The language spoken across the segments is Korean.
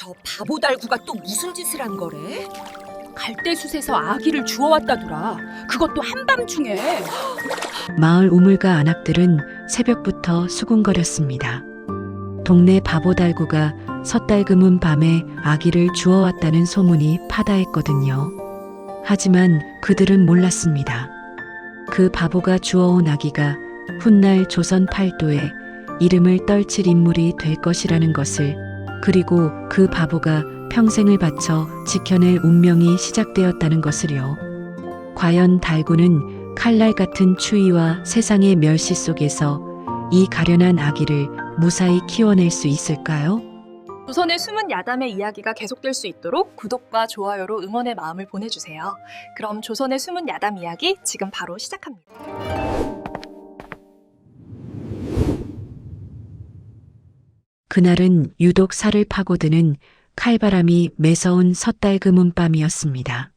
저 바보 달구가 또 무슨 짓을 한 거래? 갈대숲에서 아기를 주워왔다더라. 그것도 한밤중에. 마을 우물가 안악들은 새벽부터 수군거렸습니다. 동네 바보달구가 섣달그문 밤에 아기를 주워왔다는 소문이 파다했거든요. 하지만 그들은 몰랐습니다. 그 바보가 주워온 아기가 훗날 조선 팔도에 이름을 떨칠 인물이 될 것이라는 것을, 그리고 그 바보가 평생을 바쳐 지켜낼 운명이 시작되었다는 것을요. 과연 달구는 칼날 같은 추위와 세상의 멸시 속에서 이 가련한 아기를 무사히 키워낼 수 있을까요? 조선의 숨은 야담의 이야기가 계속될 수 있도록 구독과 좋아요로 응원의 마음을 보내주세요. 그럼 조선의 숨은 야담 이야기 지금 바로 시작합니다. 그날은 유독 살을 파고드는 칼바람이 매서운 섣달그문 밤이었습니다.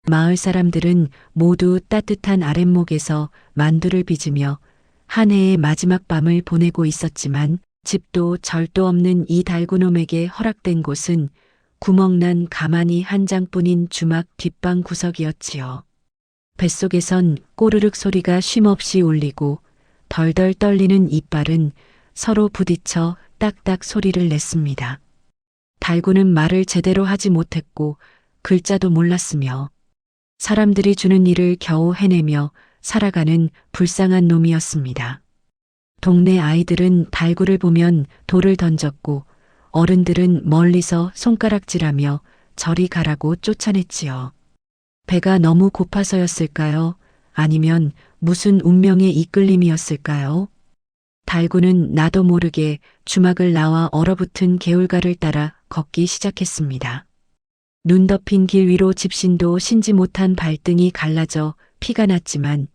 마을 사람들은 모두 따뜻한 아랫목에서 만두를 빚으며 한 해의 마지막 밤을 보내고 있었지만, 집도 절도 없는 이 달구놈에게 허락된 곳은 구멍난 가마니 한 장뿐인 주막 뒷방 구석이었지요. 뱃속에선 꼬르륵 소리가 쉼없이 울리고 덜덜 떨리는 이빨은 서로 부딪혀 딱딱 소리를 냈습니다. 달구는 말을 제대로 하지 못했고 글자도 몰랐으며 사람들이 주는 일을 겨우 해내며 살아가는 불쌍한 놈이었습니다. 동네 아이들은 달구를 보면 돌을 던졌고 어른들은 멀리서 손가락질하며 저리 가라고 쫓아냈지요. 배가 너무 고파서였을까요? 아니면 무슨 운명의 이끌림이었을까요? 달구는 나도 모르게 주막을 나와 얼어붙은 개울가를 따라 걷기 시작했습니다. 눈 덮인 길 위로 집신도 신지 못한 발등이 갈라져 피가 났지만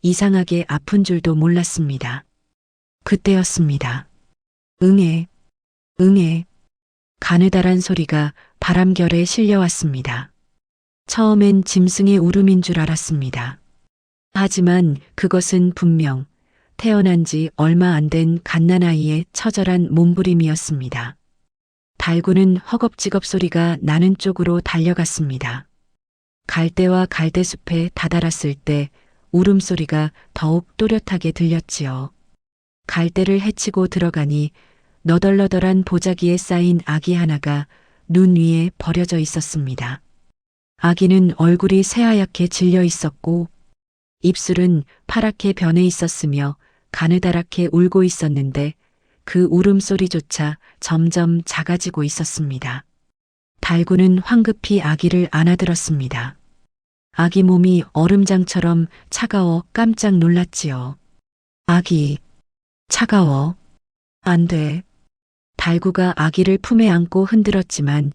이상하게 아픈 줄도 몰랐습니다. 그때였습니다. 응애, 응애. 가느다란 소리가 바람결에 실려왔습니다. 처음엔 짐승의 울음인 줄 알았습니다. 하지만 그것은 분명 태어난 지 얼마 안 된 갓난아이의 처절한 몸부림이었습니다. 달구는 허겁지겁 소리가 나는 쪽으로 달려갔습니다. 갈대와 갈대숲에 다다랐을 때 울음소리가 더욱 또렷하게 들렸지요. 갈대를 헤치고 들어가니 너덜너덜한 보자기에 쌓인 아기 하나가 눈 위에 버려져 있었습니다. 아기는 얼굴이 새하얗게 질려 있었고 입술은 파랗게 변해 있었으며 가느다랗게 울고 있었는데 그 울음소리조차 점점 작아지고 있었습니다. 달구는 황급히 아기를 안아들었습니다. 아기 몸이 얼음장처럼 차가워 깜짝 놀랐지요. 아기, 차가워. 안 돼. 달구가 아기를 품에 안고 흔들었지만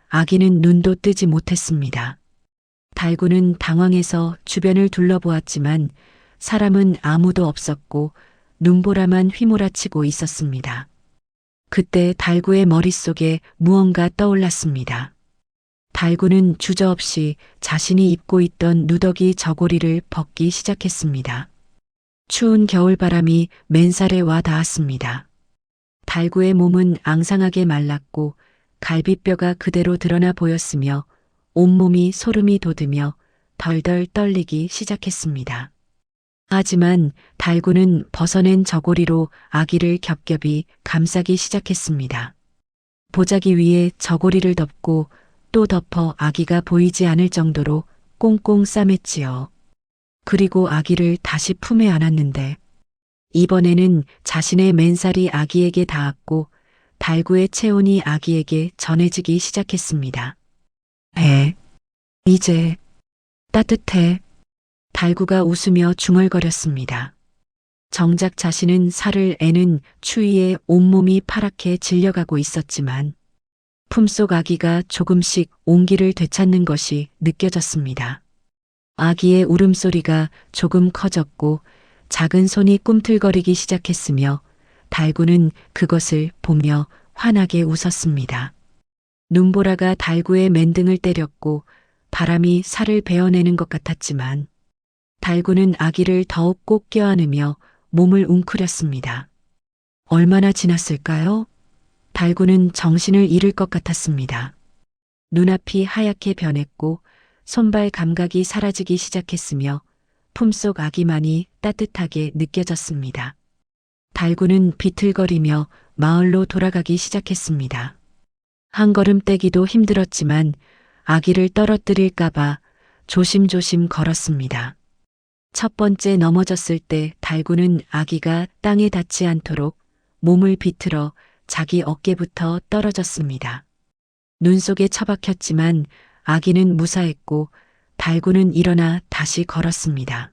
아기는 눈도 뜨지 못했습니다. 달구는 당황해서 주변을 둘러보았지만 사람은 아무도 없었고 눈보라만 휘몰아치고 있었습니다. 그때 달구의 머릿속에 무언가 떠올랐습니다. 달구는 주저없이 자신이 입고 있던 누더기 저고리를 벗기 시작했습니다. 추운 겨울바람이 맨살에 와 닿았습니다. 달구의 몸은 앙상하게 말랐고 갈비뼈가 그대로 드러나 보였으며 온몸이 소름이 돋으며 덜덜 떨리기 시작했습니다. 하지만 달구는 벗어낸 저고리로 아기를 겹겹이 감싸기 시작했습니다. 보자기 위에 저고리를 덮고 또 덮어 아기가 보이지 않을 정도로 꽁꽁 싸맸지요. 그리고 아기를 다시 품에 안았는데 이번에는 자신의 맨살이 아기에게 닿았고 달구의 체온이 아기에게 전해지기 시작했습니다. 이제 따뜻해. 달구가 웃으며 중얼거렸습니다. 정작 자신은 살을 애는 추위에 온몸이 파랗게 질려가고 있었지만 품속 아기가 조금씩 온기를 되찾는 것이 느껴졌습니다. 아기의 울음소리가 조금 커졌고 작은 손이 꿈틀거리기 시작했으며 달구는 그것을 보며 환하게 웃었습니다. 눈보라가 달구의 맨등을 때렸고 바람이 살을 베어내는 것 같았지만 달구는 아기를 더욱 꼭 껴안으며 몸을 웅크렸습니다. 얼마나 지났을까요? 달구는 정신을 잃을 것 같았습니다. 눈앞이 하얗게 변했고 손발 감각이 사라지기 시작했으며 품속 아기만이 따뜻하게 느껴졌습니다. 달구는 비틀거리며 마을로 돌아가기 시작했습니다. 한 걸음 떼기도 힘들었지만 아기를 떨어뜨릴까봐 조심조심 걸었습니다. 첫 번째 넘어졌을 때 달구는 아기가 땅에 닿지 않도록 몸을 비틀어 자기 어깨부터 떨어졌습니다. 눈 속에 처박혔지만 아기는 무사했고 달구는 일어나 다시 걸었습니다.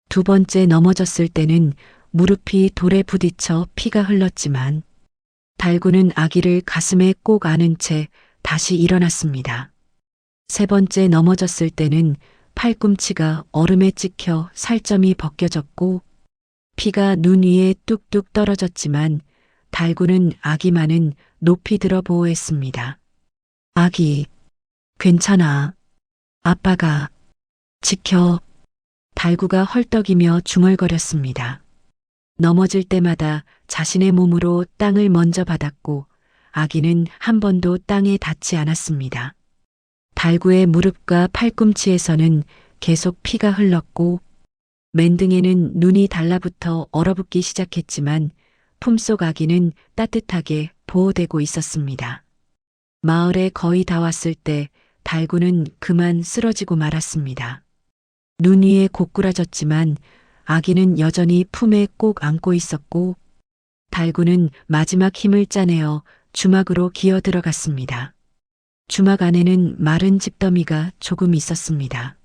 두 번째 넘어졌을 때는 무릎이 돌에 부딪혀 피가 흘렀지만 달구는 아기를 가슴에 꼭 안은 채 다시 일어났습니다. 세 번째 넘어졌을 때는 팔꿈치가 얼음에 찍혀 살점이 벗겨졌고 피가 눈 위에 뚝뚝 떨어졌지만 달구는 아기만은 높이 들어 보호했습니다. 아기, 괜찮아. 아빠가 지켜. 달구가 헐떡이며 중얼거렸습니다. 넘어질 때마다 자신의 몸으로 땅을 먼저 받았고 아기는 한 번도 땅에 닿지 않았습니다. 달구의 무릎과 팔꿈치에서는 계속 피가 흘렀고 맨등에는 눈이 달라붙어 얼어붙기 시작했지만 품속 아기는 따뜻하게 보호되고 있었습니다. 마을에 거의 다 왔을 때 달구는 그만 쓰러지고 말았습니다. 눈 위에 고꾸라졌지만 아기는 여전히 품에 꼭 안고 있었고 달구는 마지막 힘을 짜내어 주막으로 기어 들어갔습니다. 주막 안에는 마른 집더미가 조금 있었습니다.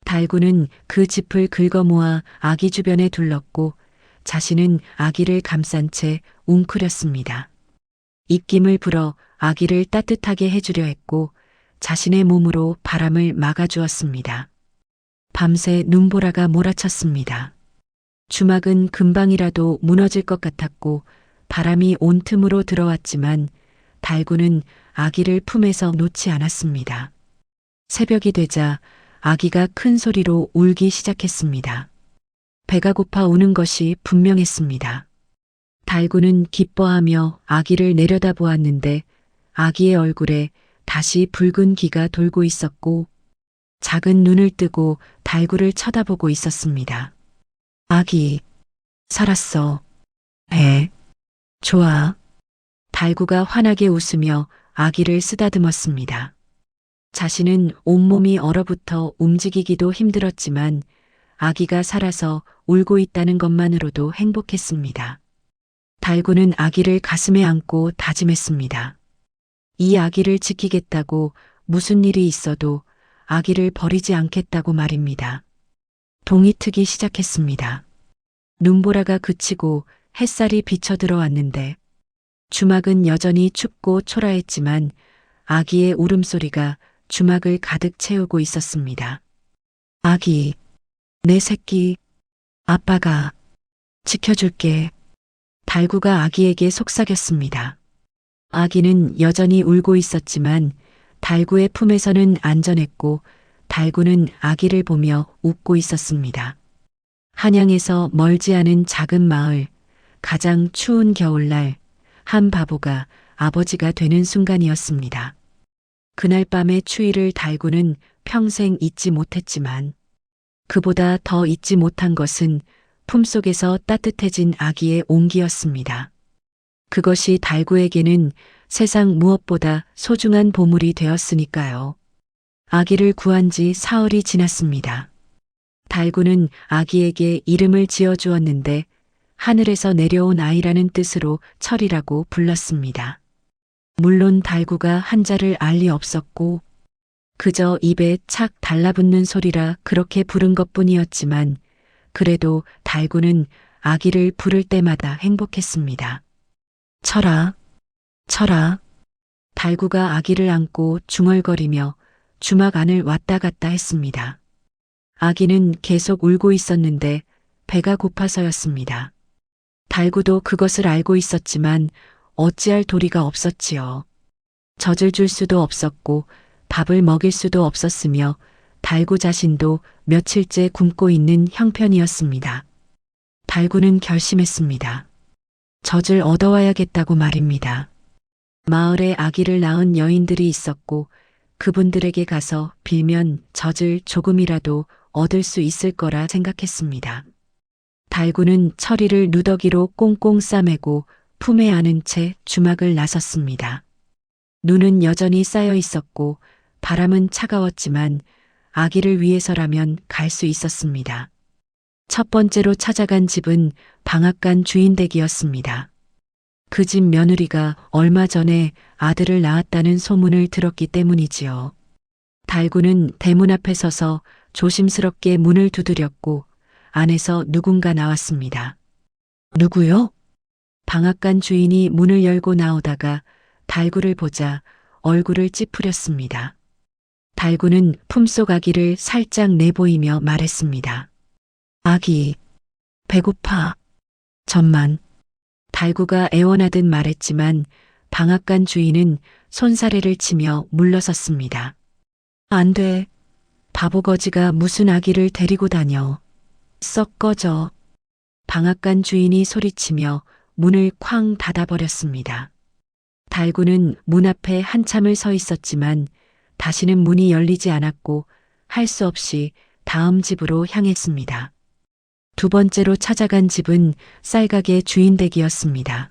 달구는 그 짚을 긁어 모아 아기 주변에 둘렀고 자신은 아기를 감싼 채 웅크렸습니다. 입김을 불어 아기를 따뜻하게 해주려 했고 자신의 몸으로 바람을 막아주었습니다. 밤새 눈보라가 몰아쳤습니다. 주막은 금방이라도 무너질 것 같았고 바람이 온 틈으로 들어왔지만 달구는 아기를 품에서 놓지 않았습니다. 새벽이 되자 아기가 큰 소리로 울기 시작했습니다. 배가 고파 우는 것이 분명했습니다. 달구는 기뻐하며 아기를 내려다보았는데 아기의 얼굴에 다시 붉은 기가 돌고 있었고 작은 눈을 뜨고 달구를 쳐다보고 있었습니다. 아기, 살았어. 좋아. 달구가 환하게 웃으며 아기를 쓰다듬었습니다. 자신은 온몸이 얼어붙어 움직이기도 힘들었지만 아기가 살아서 울고 있다는 것만으로도 행복했습니다. 달구는 아기를 가슴에 안고 다짐했습니다. 이 아기를 지키겠다고 무슨 일이 있어도 아기를 버리지 않겠다고 말입니다. 동이 트기 시작했습니다. 눈보라가 그치고 햇살이 비쳐 들어왔는데 주막은 여전히 춥고 초라했지만 아기의 울음소리가 주막을 가득 채우고 있었습니다. 아기, 내 새끼, 아빠가 지켜줄게. 달구가 아기에게 속삭였습니다. 아기는 여전히 울고 있었지만 달구의 품에서는 안전했고 달구는 아기를 보며 웃고 있었습니다. 한양에서 멀지 않은 작은 마을, 가장 추운 겨울날 한 바보가 아버지가 되는 순간이었습니다. 그날 밤의 추위를 달구는 평생 잊지 못했지만 그보다 더 잊지 못한 것은 품속에서 따뜻해진 아기의 온기였습니다. 그것이 달구에게는 세상 무엇보다 소중한 보물이 되었으니까요. 아기를 구한 지 사흘이 지났습니다. 달구는 아기에게 이름을 지어주었는데 하늘에서 내려온 아이라는 뜻으로 철이라고 불렀습니다. 물론 달구가 한자를 알 리 없었고 그저 입에 착 달라붙는 소리라 그렇게 부른 것뿐이었지만 그래도 달구는 아기를 부를 때마다 행복했습니다. 철아, 철아. 달구가 아기를 안고 중얼거리며 주막 안을 왔다 갔다 했습니다. 아기는 계속 울고 있었는데 배가 고파서였습니다. 달구도 그것을 알고 있었지만 어찌할 도리가 없었지요. 젖을 줄 수도 없었고 밥을 먹일 수도 없었으며 달구 자신도 며칠째 굶고 있는 형편이었습니다. 달구는 결심했습니다. 젖을 얻어와야겠다고 말입니다. 마을에 아기를 낳은 여인들이 있었고 그분들에게 가서 빌면 젖을 조금이라도 얻을 수 있을 거라 생각했습니다. 달구는 처리를 누더기로 꽁꽁 싸매고 품에 안은 채 주막을 나섰습니다. 눈은 여전히 쌓여 있었고 바람은 차가웠지만 아기를 위해서라면 갈 수 있었습니다. 첫 번째로 찾아간 집은 방앗간 주인 댁이었습니다. 그 집 며느리가 얼마 전에 아들을 낳았다는 소문을 들었기 때문이지요. 달구는 대문 앞에 서서 조심스럽게 문을 두드렸고 안에서 누군가 나왔습니다. 누구요? 방앗간 주인이 문을 열고 나오다가 달구를 보자 얼굴을 찌푸렸습니다. 달구는 품속 아기를 살짝 내보이며 말했습니다. 아기, 배고파. 전만. 달구가 애원하듯 말했지만 방앗간 주인은 손사래를 치며 물러섰습니다. 안 돼. 바보거지가 무슨 아기를 데리고 다녀. 썩 꺼져. 방앗간 주인이 소리치며 문을 쾅 닫아버렸습니다. 달구는 문 앞에 한참을 서 있었지만 다시는 문이 열리지 않았고 할 수 없이 다음 집으로 향했습니다. 두 번째로 찾아간 집은 쌀가게 주인 댁이었습니다.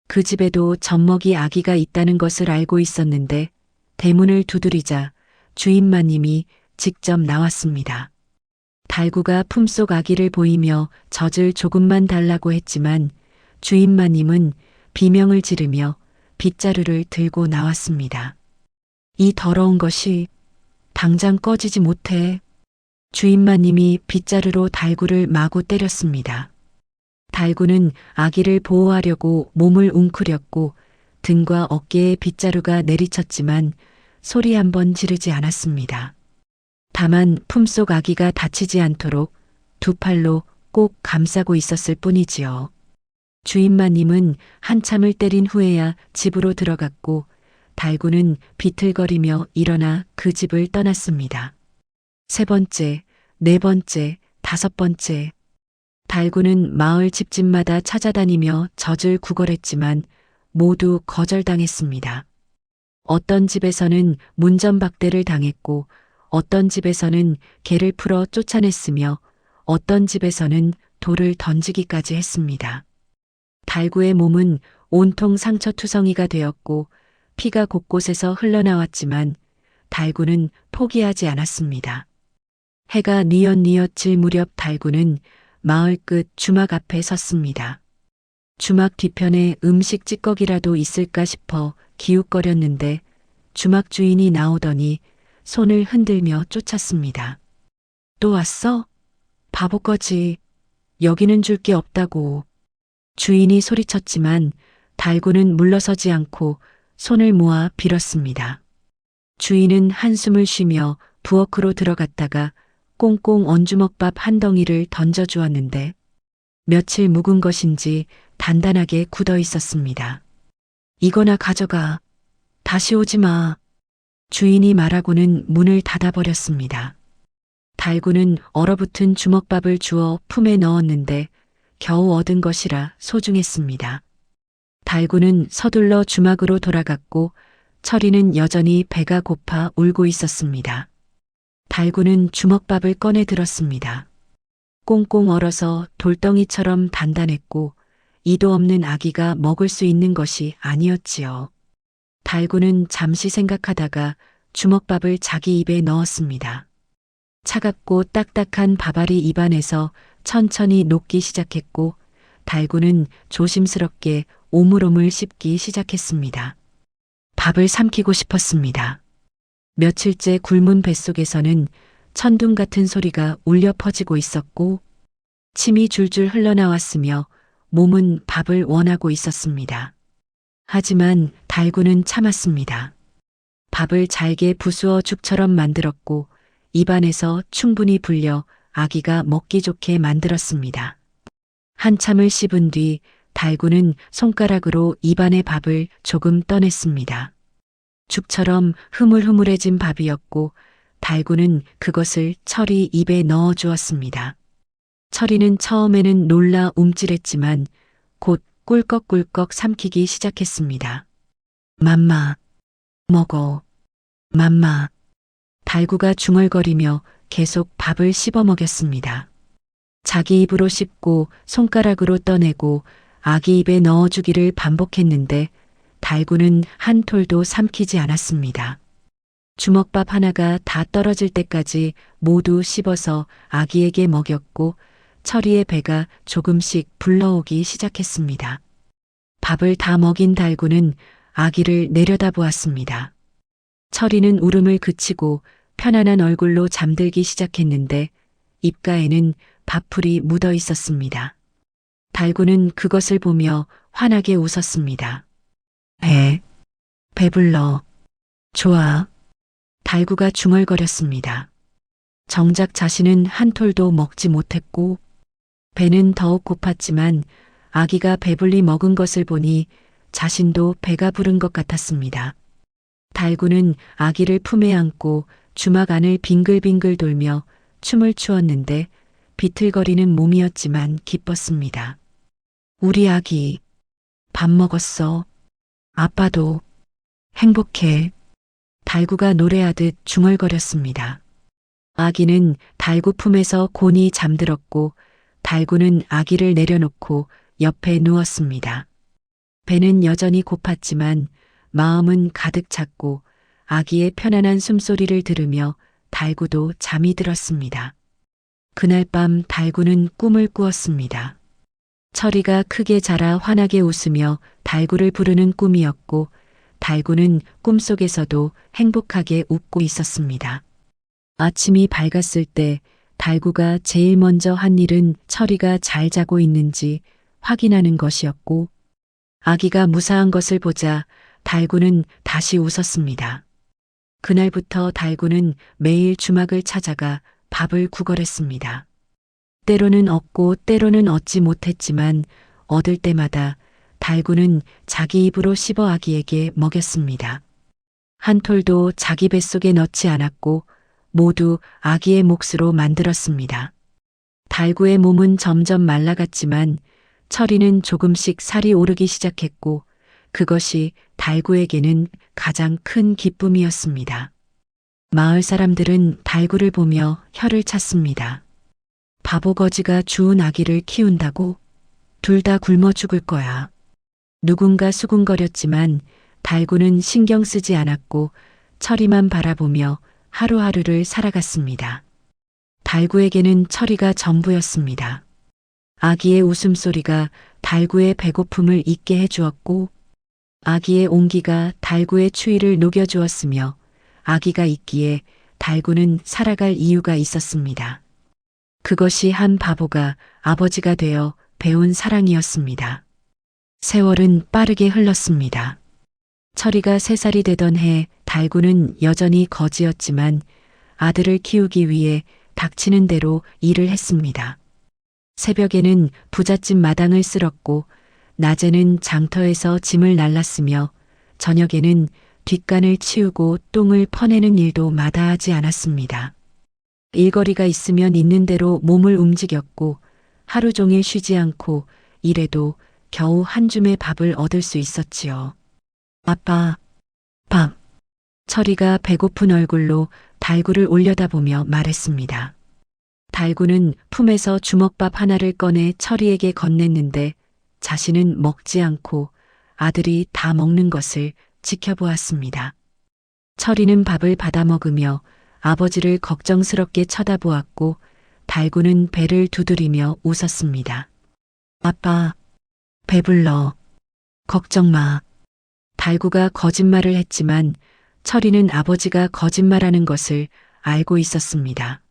그 집에도 젖먹이 아기가 있다는 것을 알고 있었는데 대문을 두드리자 주인마님이 직접 나왔습니다. 달구가 품속 아기를 보이며 젖을 조금만 달라고 했지만 주인마님은 비명을 지르며 빗자루를 들고 나왔습니다. 이 더러운 것이 당장 꺼지지 못해. 주인마님이 빗자루로 달구를 마구 때렸습니다. 달구는 아기를 보호하려고 몸을 웅크렸고 등과 어깨에 빗자루가 내리쳤지만 소리 한 번 지르지 않았습니다. 다만 품속 아기가 다치지 않도록 두 팔로 꼭 감싸고 있었을 뿐이지요. 주인마님은 한참을 때린 후에야 집으로 들어갔고 달구는 비틀거리며 일어나 그 집을 떠났습니다. 세 번째, 네 번째, 다섯 번째. 달구는 마을 집집마다 찾아다니며 젖을 구걸했지만 모두 거절당했습니다. 어떤 집에서는 문전박대를 당했고 어떤 집에서는 개를 풀어 쫓아냈으며 어떤 집에서는 돌을 던지기까지 했습니다. 달구의 몸은 온통 상처투성이가 되었고 피가 곳곳에서 흘러나왔지만 달구는 포기하지 않았습니다. 해가 뉘엿뉘엿 질 무렵 달구는 마을 끝 주막 앞에 섰습니다. 주막 뒤편에 음식 찌꺼기라도 있을까 싶어 기웃거렸는데 주막 주인이 나오더니 손을 흔들며 쫓았습니다. 또 왔어? 바보거지. 여기는 줄 게 없다고. 주인이 소리쳤지만 달구는 물러서지 않고 손을 모아 빌었습니다. 주인은 한숨을 쉬며 부엌으로 들어갔다가 꽁꽁 언주먹밥 한 덩이를 던져주었는데 며칠 묵은 것인지 단단하게 굳어 있었습니다. 이거나 가져가. 다시 오지 마. 주인이 말하고는 문을 닫아버렸습니다. 달구는 얼어붙은 주먹밥을 주워 품에 넣었는데 겨우 얻은 것이라 소중했습니다. 달구는 서둘러 주막으로 돌아갔고 철이는 여전히 배가 고파 울고 있었습니다. 달구는 주먹밥을 꺼내 들었습니다. 꽁꽁 얼어서 돌덩이처럼 단단했고 이도 없는 아기가 먹을 수 있는 것이 아니었지요. 달구는 잠시 생각하다가 주먹밥을 자기 입에 넣었습니다. 차갑고 딱딱한 밥알이 입안에서 천천히 녹기 시작했고 달구는 조심스럽게 오물오물 씹기 시작했습니다. 밥을 삼키고 싶었습니다. 며칠째 굶은 뱃속에서는 천둥 같은 소리가 울려 퍼지고 있었고 침이 줄줄 흘러나왔으며 몸은 밥을 원하고 있었습니다. 하지만 달구는 참았습니다. 밥을 잘게 부수어 죽처럼 만들었고 입안에서 충분히 불려 아기가 먹기 좋게 만들었습니다. 한참을 씹은 뒤 달구는 손가락으로 입안의 밥을 조금 떠냈습니다. 죽처럼 흐물흐물해진 밥이었고 달구는 그것을 철이 입에 넣어 주었습니다. 철이는 처음에는 놀라 움찔했지만 곧 꿀꺽꿀꺽 삼키기 시작했습니다. 맘마, 먹어. 맘마. 달구가 중얼거리며 계속 밥을 씹어 먹였습니다. 자기 입으로 씹고 손가락으로 떠내고 아기 입에 넣어주기를 반복했는데 달구는 한 톨도 삼키지 않았습니다. 주먹밥 하나가 다 떨어질 때까지 모두 씹어서 아기에게 먹였고 철이의 배가 조금씩 불러오기 시작했습니다. 밥을 다 먹인 달구는 아기를 내려다보았습니다. 철이는 울음을 그치고 편안한 얼굴로 잠들기 시작했는데 입가에는 밥풀이 묻어 있었습니다. 달구는 그것을 보며 환하게 웃었습니다. 배불러. 좋아. 달구가 중얼거렸습니다. 정작 자신은 한 톨도 먹지 못했고 배는 더욱 고팠지만 아기가 배불리 먹은 것을 보니 자신도 배가 부른 것 같았습니다. 달구는 아기를 품에 안고 주막 안을 빙글빙글 돌며 춤을 추었는데 비틀거리는 몸이었지만 기뻤습니다. 우리 아기, 밥 먹었어. 아빠도 행복해. 달구가 노래하듯 중얼거렸습니다. 아기는 달구 품에서 곤히 잠들었고 달구는 아기를 내려놓고 옆에 누웠습니다. 배는 여전히 고팠지만 마음은 가득 찼고 아기의 편안한 숨소리를 들으며 달구도 잠이 들었습니다. 그날 밤 달구는 꿈을 꾸었습니다. 철이가 크게 자라 환하게 웃으며 달구를 부르는 꿈이었고 달구는 꿈속에서도 행복하게 웃고 있었습니다. 아침이 밝았을 때 달구가 제일 먼저 한 일은 철이가 잘 자고 있는지 확인하는 것이었고 아기가 무사한 것을 보자 달구는 다시 웃었습니다. 그날부터 달구는 매일 주막을 찾아가 밥을 구걸했습니다. 때로는 얻고 때로는 얻지 못했지만 얻을 때마다 달구는 자기 입으로 씹어 아기에게 먹였습니다. 한 톨도 자기 뱃속에 넣지 않았고 모두 아기의 몫으로 만들었습니다. 달구의 몸은 점점 말라갔지만 철이는 조금씩 살이 오르기 시작했고 그것이 달구에게는 가장 큰 기쁨이었습니다. 마을 사람들은 달구를 보며 혀를 찼습니다. 바보 거지가 주운 아기를 키운다고? 둘 다 굶어 죽을 거야. 누군가 수군거렸지만 달구는 신경 쓰지 않았고 철이만 바라보며 하루하루를 살아갔습니다. 달구에게는 철이가 전부였습니다. 아기의 웃음소리가 달구의 배고픔을 잊게 해주었고 아기의 온기가 달구의 추위를 녹여주었으며 아기가 있기에 달구는 살아갈 이유가 있었습니다. 그것이 한 바보가 아버지가 되어 배운 사랑이었습니다. 세월은 빠르게 흘렀습니다. 철이가 3살이 되던 해 달구는 여전히 거지였지만 아들을 키우기 위해 닥치는 대로 일을 했습니다. 새벽에는 부잣집 마당을 쓸었고 낮에는 장터에서 짐을 날랐으며 저녁에는 뒷간을 치우고 똥을 퍼내는 일도 마다하지 않았습니다. 일거리가 있으면 있는 대로 몸을 움직였고 하루 종일 쉬지 않고 일해도 겨우 한 줌의 밥을 얻을 수 있었지요. 아빠, 밥. 철이가 배고픈 얼굴로 달구를 올려다보며 말했습니다. 달구는 품에서 주먹밥 하나를 꺼내 철이에게 건넸는데 자신은 먹지 않고 아들이 다 먹는 것을 지켜보았습니다. 철이는 밥을 받아 먹으며 아버지를 걱정스럽게 쳐다보았고 달구는 배를 두드리며 웃었습니다. 아빠, 배불러. 걱정 마. 달구가 거짓말을 했지만 철이는 아버지가 거짓말하는 것을 알고 있었습니다.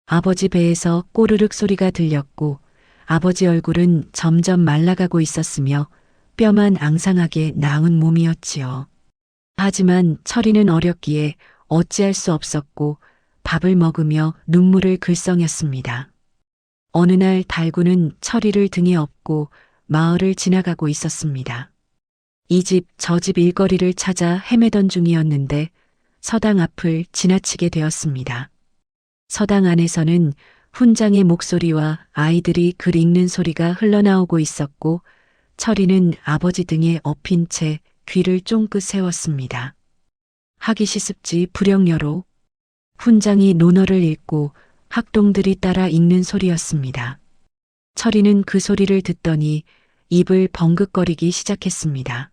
아버지 배에서 꼬르륵 소리가 들렸고 아버지 얼굴은 점점 말라가고 있었으며 뼈만 앙상하게 나은 몸이었지요. 하지만 철이는 어렸기에 어찌할 수 없었고 밥을 먹으며 눈물을 글썽였습니다. 어느 날 달구는 철이를 등에 업고 마을을 지나가고 있었습니다. 이 집 저 집 일거리를 찾아 헤매던 중이었는데 서당 앞을 지나치게 되었습니다. 서당 안에서는 훈장의 목소리와 아이들이 글 읽는 소리가 흘러나오고 있었고 철이는 아버지 등에 엎인 채 귀를 쫑긋 세웠습니다. 하기시습지 불영여로 훈장이 논어를 읽고 학동들이 따라 읽는 소리였습니다. 철이는 그 소리를 듣더니 입을 벙긋거리기 시작했습니다.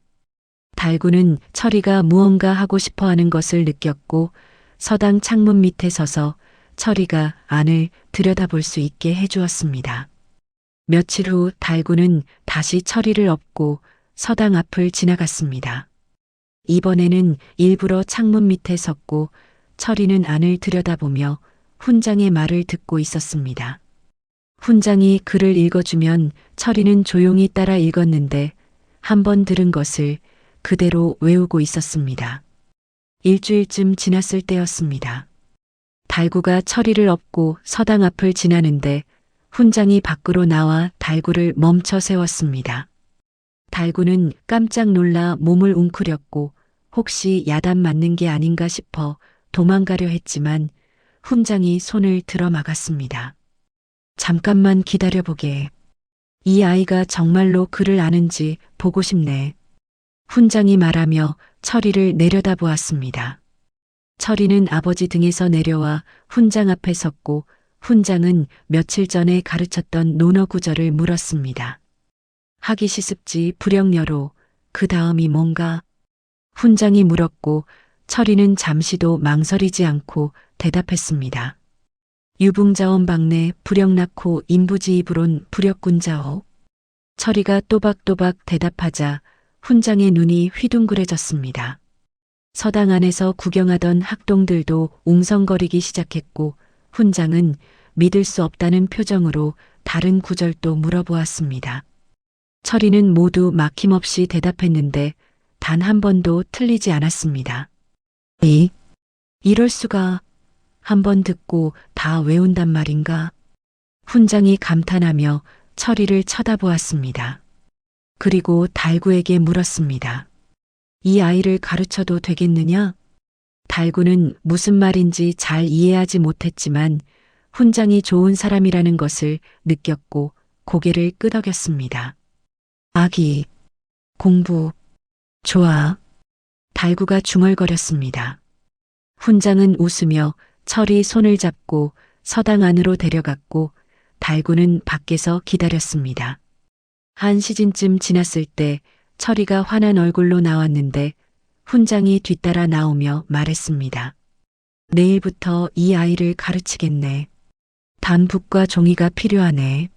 달구는 철이가 무언가 하고 싶어 하는 것을 느꼈고 서당 창문 밑에 서서 철이가 안을 들여다볼 수 있게 해주었습니다. 며칠 후 달구는 다시 철이를 업고 서당 앞을 지나갔습니다. 이번에는 일부러 창문 밑에 섰고 철이는 안을 들여다보며 훈장의 말을 듣고 있었습니다. 훈장이 글을 읽어주면 철이는 조용히 따라 읽었는데 한 번 들은 것을 그대로 외우고 있었습니다. 일주일쯤 지났을 때였습니다. 달구가 철이를 업고 서당 앞을 지나는데 훈장이 밖으로 나와 달구를 멈춰 세웠습니다. 달구는 깜짝 놀라 몸을 웅크렸고 혹시 야단 맞는 게 아닌가 싶어 도망가려 했지만 훈장이 손을 들어 막았습니다. 잠깐만 기다려보게. 이 아이가 정말로 글을 아는지 보고 싶네. 훈장이 말하며 철이를 내려다보았습니다. 철이는 아버지 등에서 내려와 훈장 앞에 섰고 훈장은 며칠 전에 가르쳤던 논어 구절을 물었습니다. 하기시습지 불영여로 그 다음이 뭔가? 훈장이 물었고 철이는 잠시도 망설이지 않고 대답했습니다. 유붕자원 박내 불영낙호 인부지이불온 불역군자오. 철이가 또박또박 대답하자 훈장의 눈이 휘둥그레졌습니다. 서당 안에서 구경하던 학동들도 웅성거리기 시작했고 훈장은 믿을 수 없다는 표정으로 다른 구절도 물어보았습니다. 철이는 모두 막힘없이 대답했는데 단 한 번도 틀리지 않았습니다. 이럴 수가. 한 번 듣고 다 외운단 말인가? 훈장이 감탄하며 철이를 쳐다보았습니다. 그리고 달구에게 물었습니다. 이 아이를 가르쳐도 되겠느냐? 달구는 무슨 말인지 잘 이해하지 못했지만 훈장이 좋은 사람이라는 것을 느꼈고 고개를 끄덕였습니다. 아기, 공부, 좋아. 달구가 중얼거렸습니다. 훈장은 웃으며 철이 손을 잡고 서당 안으로 데려갔고 달구는 밖에서 기다렸습니다. 한 시즌쯤 지났을 때 철이가 환한 얼굴로 나왔는데 훈장이 뒤따라 나오며 말했습니다. 내일부터 이 아이를 가르치겠네. 단 붓과 종이가 필요하네.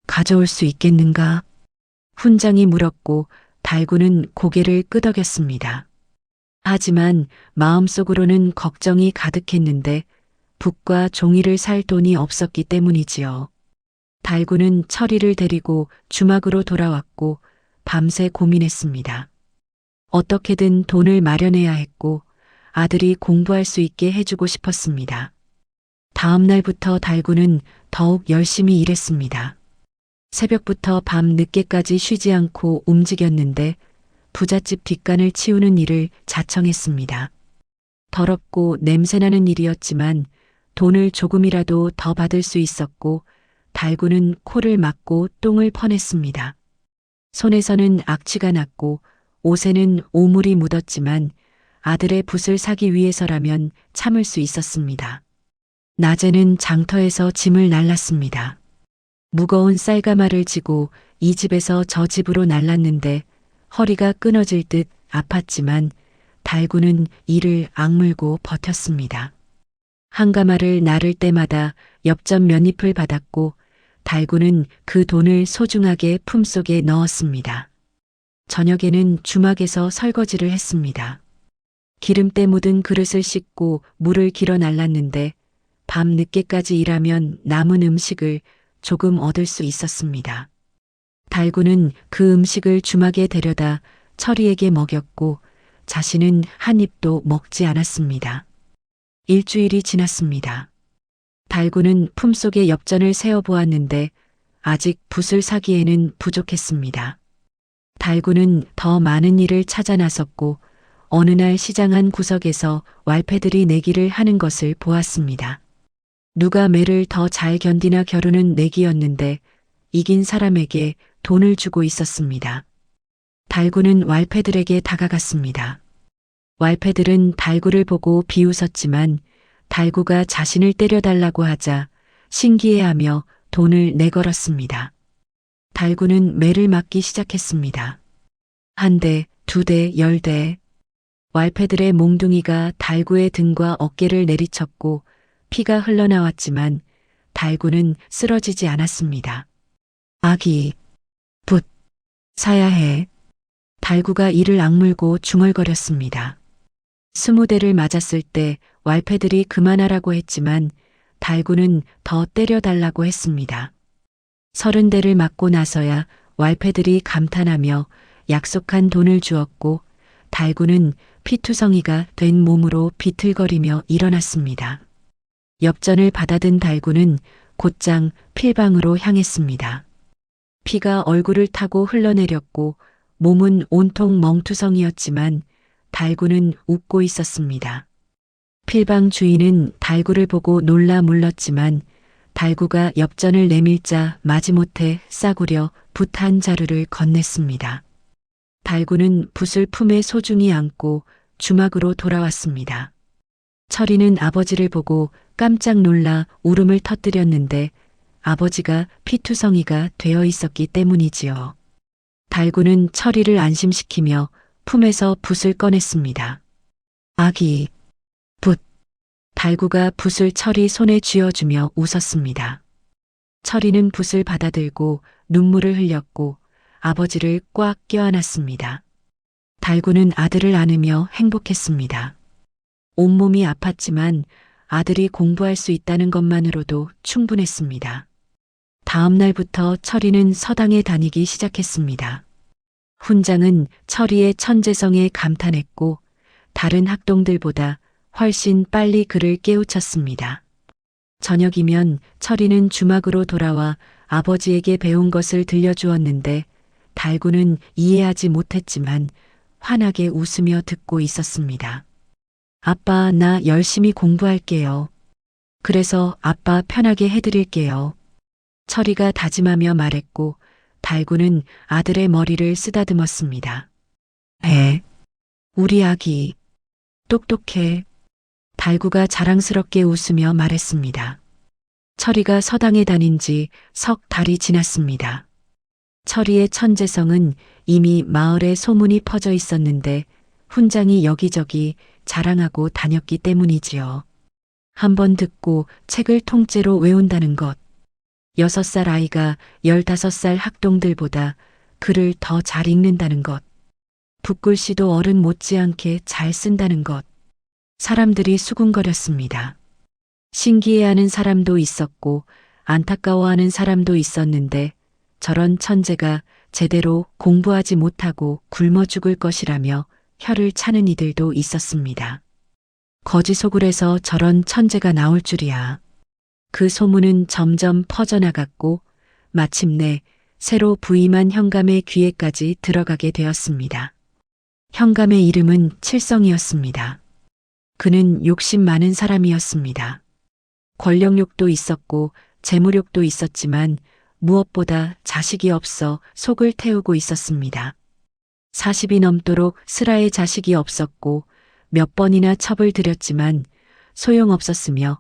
가져올 수 있겠는가? 훈장이 물었고 달구는 고개를 끄덕였습니다. 하지만 마음속으로는 걱정이 가득했는데 붓과 종이를 살 돈이 없었기 때문이지요. 달구는 철이를 데리고 주막으로 돌아왔고 밤새 고민했습니다. 어떻게든 돈을 마련해야 했고 아들이 공부할 수 있게 해주고 싶었습니다. 다음 날부터 달구는 더욱 열심히 일했습니다. 새벽부터 밤 늦게까지 쉬지 않고 움직였는데 부잣집 뒷간을 치우는 일을 자청했습니다. 더럽고 냄새나는 일이었지만 돈을 조금이라도 더 받을 수 있었고 달구는 코를 막고 똥을 퍼냈습니다. 손에서는 악취가 났고 옷에는 오물이 묻었지만 아들의 붓을 사기 위해서라면 참을 수 있었습니다. 낮에는 장터에서 짐을 날랐습니다. 무거운 쌀가마를 지고 이 집에서 저 집으로 날랐는데 허리가 끊어질 듯 아팠지만 달구는 이를 악물고 버텼습니다. 한 가마를 나를 때마다 엽전 몇 잎을 받았고 달구는 그 돈을 소중하게 품속에 넣었습니다. 저녁에는 주막에서 설거지를 했습니다. 기름때 묻은 그릇을 씻고 물을 길어 날랐는데 밤 늦게까지 일하면 남은 음식을 조금 얻을 수 있었습니다. 달구는 그 음식을 주막에 데려다 철이에게 먹였고 자신은 한 입도 먹지 않았습니다. 일주일이 지났습니다. 달구는 품속에 엽전을 세어보았는데 아직 붓을 사기에는 부족했습니다. 달구는 더 많은 일을 찾아 나섰고 어느 날 시장 한 구석에서 왈패들이 내기를 하는 것을 보았습니다. 누가 매를 더 잘 견디나 겨루는 내기였는데 이긴 사람에게 돈을 주고 있었습니다. 달구는 왈패들에게 다가갔습니다. 왈패들은 달구를 보고 비웃었지만 달구가 자신을 때려달라고 하자 신기해하며 돈을 내걸었습니다. 달구는 매를 맞기 시작했습니다. 1대, 2대, 10대. 왈패들의 몽둥이가 달구의 등과 어깨를 내리쳤고 피가 흘러나왔지만 달구는 쓰러지지 않았습니다. 아기, 붓, 사야 해. 달구가 이를 악물고 중얼거렸습니다. 20대를 맞았을 때 왈패들이 그만하라고 했지만 달구는 더 때려달라고 했습니다. 30대를 맞고 나서야 왈패들이 감탄하며 약속한 돈을 주었고 달구는 피투성이가 된 몸으로 비틀거리며 일어났습니다. 엽전을 받아든 달구는 곧장 필방으로 향했습니다. 피가 얼굴을 타고 흘러내렸고 몸은 온통 멍투성이었지만 달구는 웃고 있었습니다. 필방 주인은 달구를 보고 놀라 물렀지만 달구가 엽전을 내밀자 마지못해 싸구려 붓 한 자루를 건넸습니다. 달구는 붓을 품에 소중히 안고 주막으로 돌아왔습니다. 철이는 아버지를 보고 깜짝 놀라 울음을 터뜨렸는데 아버지가 피투성이가 되어 있었기 때문이지요. 달구는 철이를 안심시키며 품에서 붓을 꺼냈습니다. 아기, 붓. 달구가 붓을 철이 손에 쥐어주며 웃었습니다. 철이는 붓을 받아들고 눈물을 흘렸고 아버지를 꽉 껴안았습니다. 달구는 아들을 안으며 행복했습니다. 온몸이 아팠지만 아들이 공부할 수 있다는 것만으로도 충분했습니다. 다음 날부터 철이는 서당에 다니기 시작했습니다. 훈장은 철이의 천재성에 감탄했고 다른 학동들보다 훨씬 빨리 그를 깨우쳤습니다. 저녁이면 철이는 주막으로 돌아와 아버지에게 배운 것을 들려주었는데 달구는 이해하지 못했지만 환하게 웃으며 듣고 있었습니다. 아빠, 나 열심히 공부할게요. 그래서 아빠 편하게 해드릴게요. 철이가 다짐하며 말했고 달구는 아들의 머리를 쓰다듬었습니다. 우리 아기. 똑똑해. 달구가 자랑스럽게 웃으며 말했습니다. 철이가 서당에 다닌 지 석 달이 지났습니다. 철이의 천재성은 이미 마을에 소문이 퍼져 있었는데 훈장이 여기저기 자랑하고 다녔기 때문이지요. 한번 듣고 책을 통째로 외운다는 것. 6살 아이가 15살 학동들보다 글을 더 잘 읽는다는 것. 붓글씨도 어른 못지않게 잘 쓴다는 것. 사람들이 수군거렸습니다. 신기해하는 사람도 있었고 안타까워하는 사람도 있었는데 저런 천재가 제대로 공부하지 못하고 굶어 죽을 것이라며 혀를 차는 이들도 있었습니다. 거지 소굴에서 저런 천재가 나올 줄이야. 그 소문은 점점 퍼져나갔고 마침내 새로 부임한 현감의 귀에까지 들어가게 되었습니다. 현감의 이름은 칠성이었습니다. 그는 욕심 많은 사람이었습니다. 권력욕도 있었고 재물욕도 있었지만 무엇보다 자식이 없어 속을 태우고 있었습니다. 40이 넘도록 슬아의 자식이 없었고 몇 번이나 첩을 들였지만 소용없었으며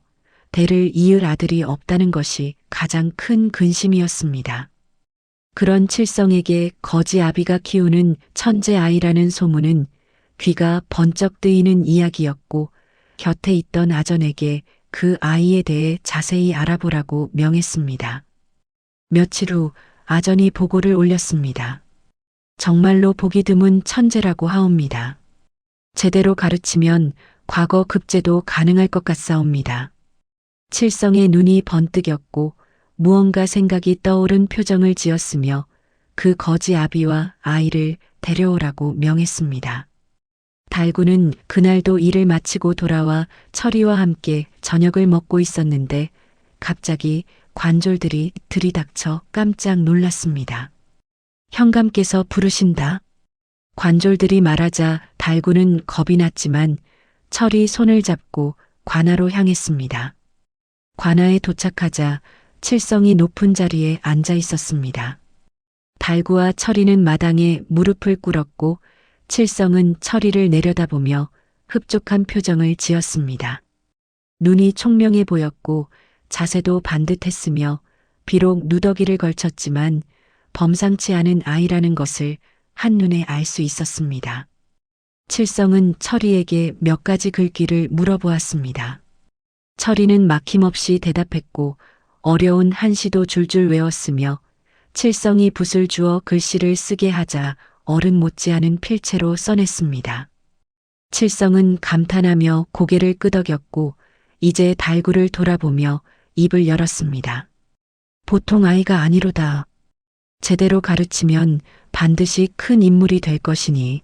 대를 이을 아들이 없다는 것이 가장 큰 근심이었습니다. 그런 칠성에게 거지 아비가 키우는 천재 아이라는 소문은 귀가 번쩍 뜨이는 이야기였고 곁에 있던 아전에게 그 아이에 대해 자세히 알아보라고 명했습니다. 며칠 후 아전이 보고를 올렸습니다. 정말로 보기 드문 천재라고 하옵니다. 제대로 가르치면 과거 급제도 가능할 것 같사옵니다. 칠성의 눈이 번뜩였고 무언가 생각이 떠오른 표정을 지었으며 그 거지 아비와 아이를 데려오라고 명했습니다. 달구는 그날도 일을 마치고 돌아와 철이와 함께 저녁을 먹고 있었는데 갑자기 관졸들이 들이닥쳐 깜짝 놀랐습니다. 현감께서 부르신다. 관졸들이 말하자 달구는 겁이 났지만 철이 손을 잡고 관아로 향했습니다. 관아에 도착하자 칠성이 높은 자리에 앉아 있었습니다. 달구와 철이는 마당에 무릎을 꿇었고 칠성은 철이를 내려다보며 흡족한 표정을 지었습니다. 눈이 총명해 보였고 자세도 반듯했으며 비록 누더기를 걸쳤지만 범상치 않은 아이라는 것을 한눈에 알 수 있었습니다. 칠성은 철이에게 몇 가지 글귀를 물어보았습니다. 철이는 막힘없이 대답했고 어려운 한시도 줄줄 외웠으며 칠성이 붓을 주어 글씨를 쓰게 하자 어른 못지않은 필체로 써냈습니다. 칠성은 감탄하며 고개를 끄덕였고 이제 달구를 돌아보며 입을 열었습니다. 보통 아이가 아니로다. 제대로 가르치면 반드시 큰 인물이 될 것이니.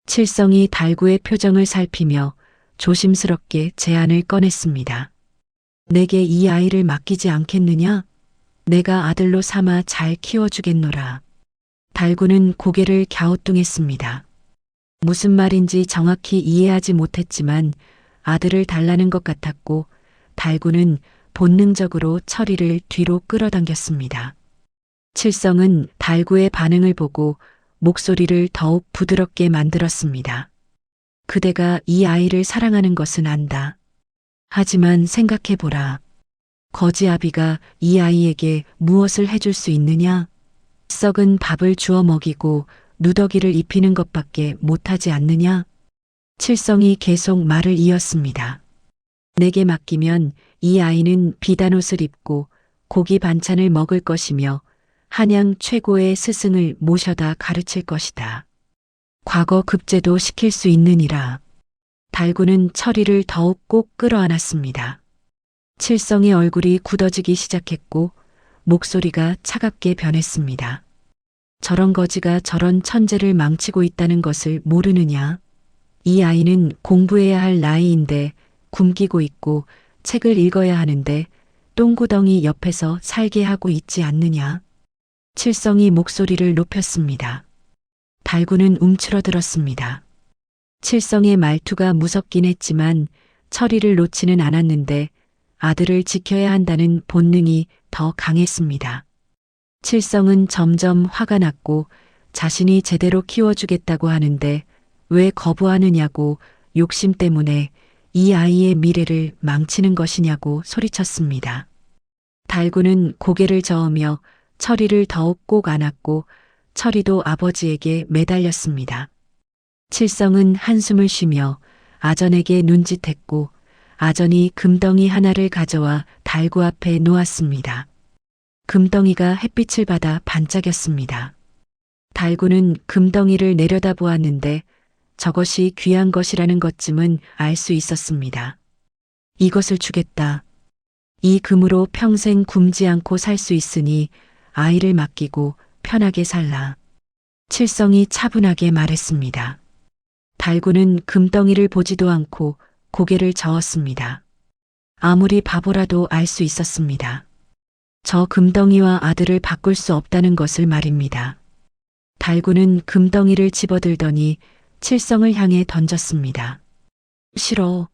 칠성이 달구의 표정을 살피며 조심스럽게 제안을 꺼냈습니다. 내게 이 아이를 맡기지 않겠느냐? 내가 아들로 삼아 잘 키워주겠노라. 달구는 고개를 갸우뚱했습니다. 무슨 말인지 정확히 이해하지 못했지만 아들을 달라는 것 같았고 달구는 본능적으로 철이를 뒤로 끌어당겼습니다. 칠성은 달구의 반응을 보고 목소리를 더욱 부드럽게 만들었습니다. 그대가 이 아이를 사랑하는 것은 안다. 하지만 생각해보라. 거지아비가 이 아이에게 무엇을 해줄 수 있느냐? 썩은 밥을 주워 먹이고 누더기를 입히는 것밖에 못하지 않느냐? 칠성이 계속 말을 이었습니다. 내게 맡기면 이 아이는 비단 옷을 입고 고기 반찬을 먹을 것이며 한양 최고의 스승을 모셔다 가르칠 것이다. 과거 급제도 시킬 수 있느니라. 달구는 철이를 더욱 꼭 끌어안았습니다. 칠성의 얼굴이 굳어지기 시작했고 목소리가 차갑게 변했습니다. 저런 거지가 저런 천재를 망치고 있다는 것을 모르느냐? 이 아이는 공부해야 할 나이인데 굶기고 있고 책을 읽어야 하는데 똥구덩이 옆에서 살게 하고 있지 않느냐? 칠성이 목소리를 높였습니다. 달구는 움츠러들었습니다. 칠성의 말투가 무섭긴 했지만 철이를 놓지는 않았는데 아들을 지켜야 한다는 본능이 더 강했습니다. 칠성은 점점 화가 났고 자신이 제대로 키워주겠다고 하는데 왜 거부하느냐고 욕심 때문에 이 아이의 미래를 망치는 것이냐고 소리쳤습니다. 달구는 고개를 저으며 철이를 더욱 꼭 안았고 철이도 아버지에게 매달렸습니다. 칠성은 한숨을 쉬며 아전에게 눈짓했고 아전이 금덩이 하나를 가져와 달구 앞에 놓았습니다. 금덩이가 햇빛을 받아 반짝였습니다. 달구는 금덩이를 내려다보았는데 저것이 귀한 것이라는 것쯤은 알 수 있었습니다. 이것을 주겠다. 이 금으로 평생 굶지 않고 살 수 있으니 아이를 맡기고 편하게 살라. 칠성이 차분하게 말했습니다. 달구는 금덩이를 보지도 않고 고개를 저었습니다. 아무리 바보라도 알 수 있었습니다. 저 금덩이와 아들을 바꿀 수 없다는 것을 말입니다. 달구는 금덩이를 집어들더니 칠성을 향해 던졌습니다. 싫어.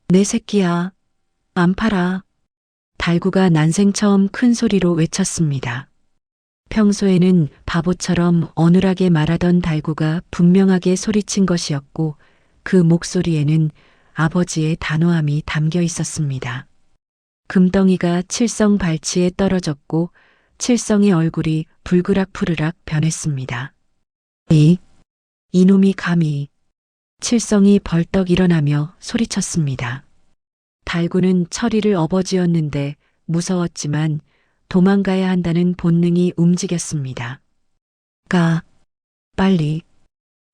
내 새끼야. 안 팔아. 달구가 난생 처음 큰 소리로 외쳤습니다. 평소에는 바보처럼 어눌하게 말하던 달구가 분명하게 소리친 것이었고 그 목소리에는 아버지의 단호함이 담겨 있었습니다. 금덩이가 칠성 발치에 떨어졌고 칠성의 얼굴이 불그락푸르락 변했습니다. 이놈이 감히. 칠성이 벌떡 일어나며 소리쳤습니다. 달구는 철이를 업어쥐었는데 무서웠지만 도망가야 한다는 본능이 움직였습니다. 가, 빨리.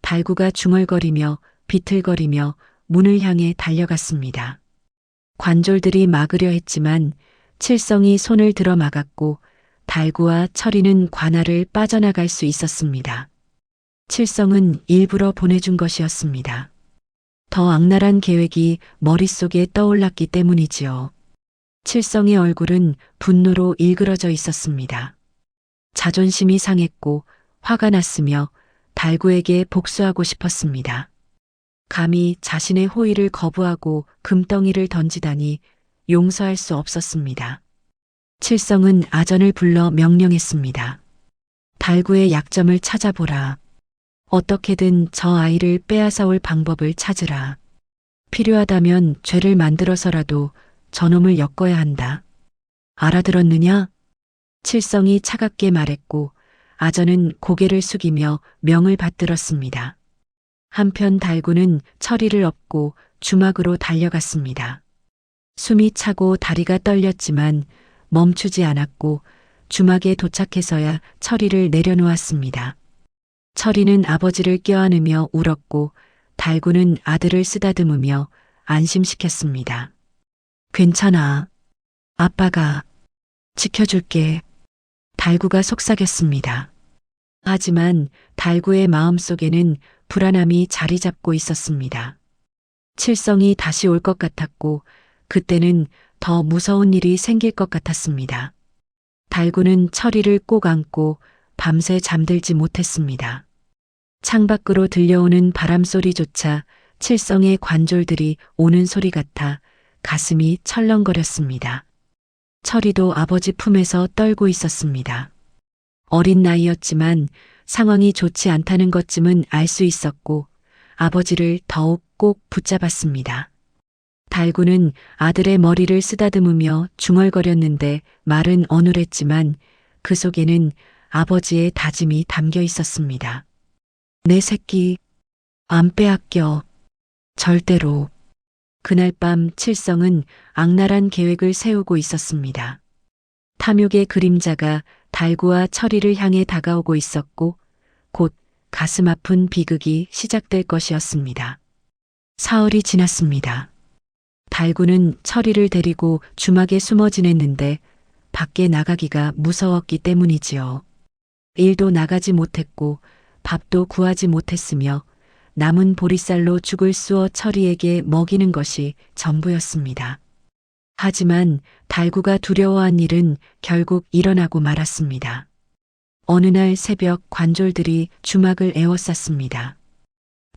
달구가 중얼거리며 비틀거리며 문을 향해 달려갔습니다. 관졸들이 막으려 했지만 칠성이 손을 들어 막았고 달구와 철이는 관할을 빠져나갈 수 있었습니다. 칠성은 일부러 보내준 것이었습니다. 더 악랄한 계획이 머릿속에 떠올랐기 때문이지요. 칠성의 얼굴은 분노로 일그러져 있었습니다. 자존심이 상했고 화가 났으며 달구에게 복수하고 싶었습니다. 감히 자신의 호의를 거부하고 금덩이를 던지다니 용서할 수 없었습니다. 칠성은 아전을 불러 명령했습니다. 달구의 약점을 찾아보라. 어떻게든 저 아이를 빼앗아 올 방법을 찾으라. 필요하다면 죄를 만들어서라도 저놈을 엮어야 한다. 알아들었느냐? 칠성이 차갑게 말했고 아전은 고개를 숙이며 명을 받들었습니다. 한편 달구는 처리를 업고 주막으로 달려갔습니다. 숨이 차고 다리가 떨렸지만 멈추지 않았고 주막에 도착해서야 처리를 내려놓았습니다. 처리는 아버지를 껴안으며 울었고 달구는 아들을 쓰다듬으며 안심시켰습니다. 괜찮아. 아빠가 지켜줄게. 달구가 속삭였습니다. 하지만 달구의 마음속에는 불안함이 자리 잡고 있었습니다. 칠성이 다시 올 것 같았고 그때는 더 무서운 일이 생길 것 같았습니다. 달구는 처리를 꼭 안고 밤새 잠들지 못했습니다. 창밖으로 들려오는 바람 소리조차 칠성의 관졸들이 오는 소리 같아 가슴이 철렁거렸습니다. 철이도 아버지 품에서 떨고 있었습니다. 어린 나이였지만 상황이 좋지 않다는 것쯤은 알 수 있었고 아버지를 더욱 꼭 붙잡았습니다. 달구는 아들의 머리를 쓰다듬으며 중얼거렸는데 말은 어눌했지만 그 속에는 아버지의 다짐이 담겨 있었습니다. 내 새끼, 안 빼앗겨. 절대로. 그날 밤 칠성은 악랄한 계획을 세우고 있었습니다. 탐욕의 그림자가 달구와 철이를 향해 다가오고 있었고 곧 가슴 아픈 비극이 시작될 것이었습니다. 사흘이 지났습니다. 달구는 철이를 데리고 주막에 숨어 지냈는데 밖에 나가기가 무서웠기 때문이지요. 일도 나가지 못했고 밥도 구하지 못했으며 남은 보리쌀로 죽을 쑤어 철이에게 먹이는 것이 전부였습니다. 하지만 달구가 두려워한 일은 결국 일어나고 말았습니다. 어느 날 새벽 관졸들이 주막을 에워쌌습니다.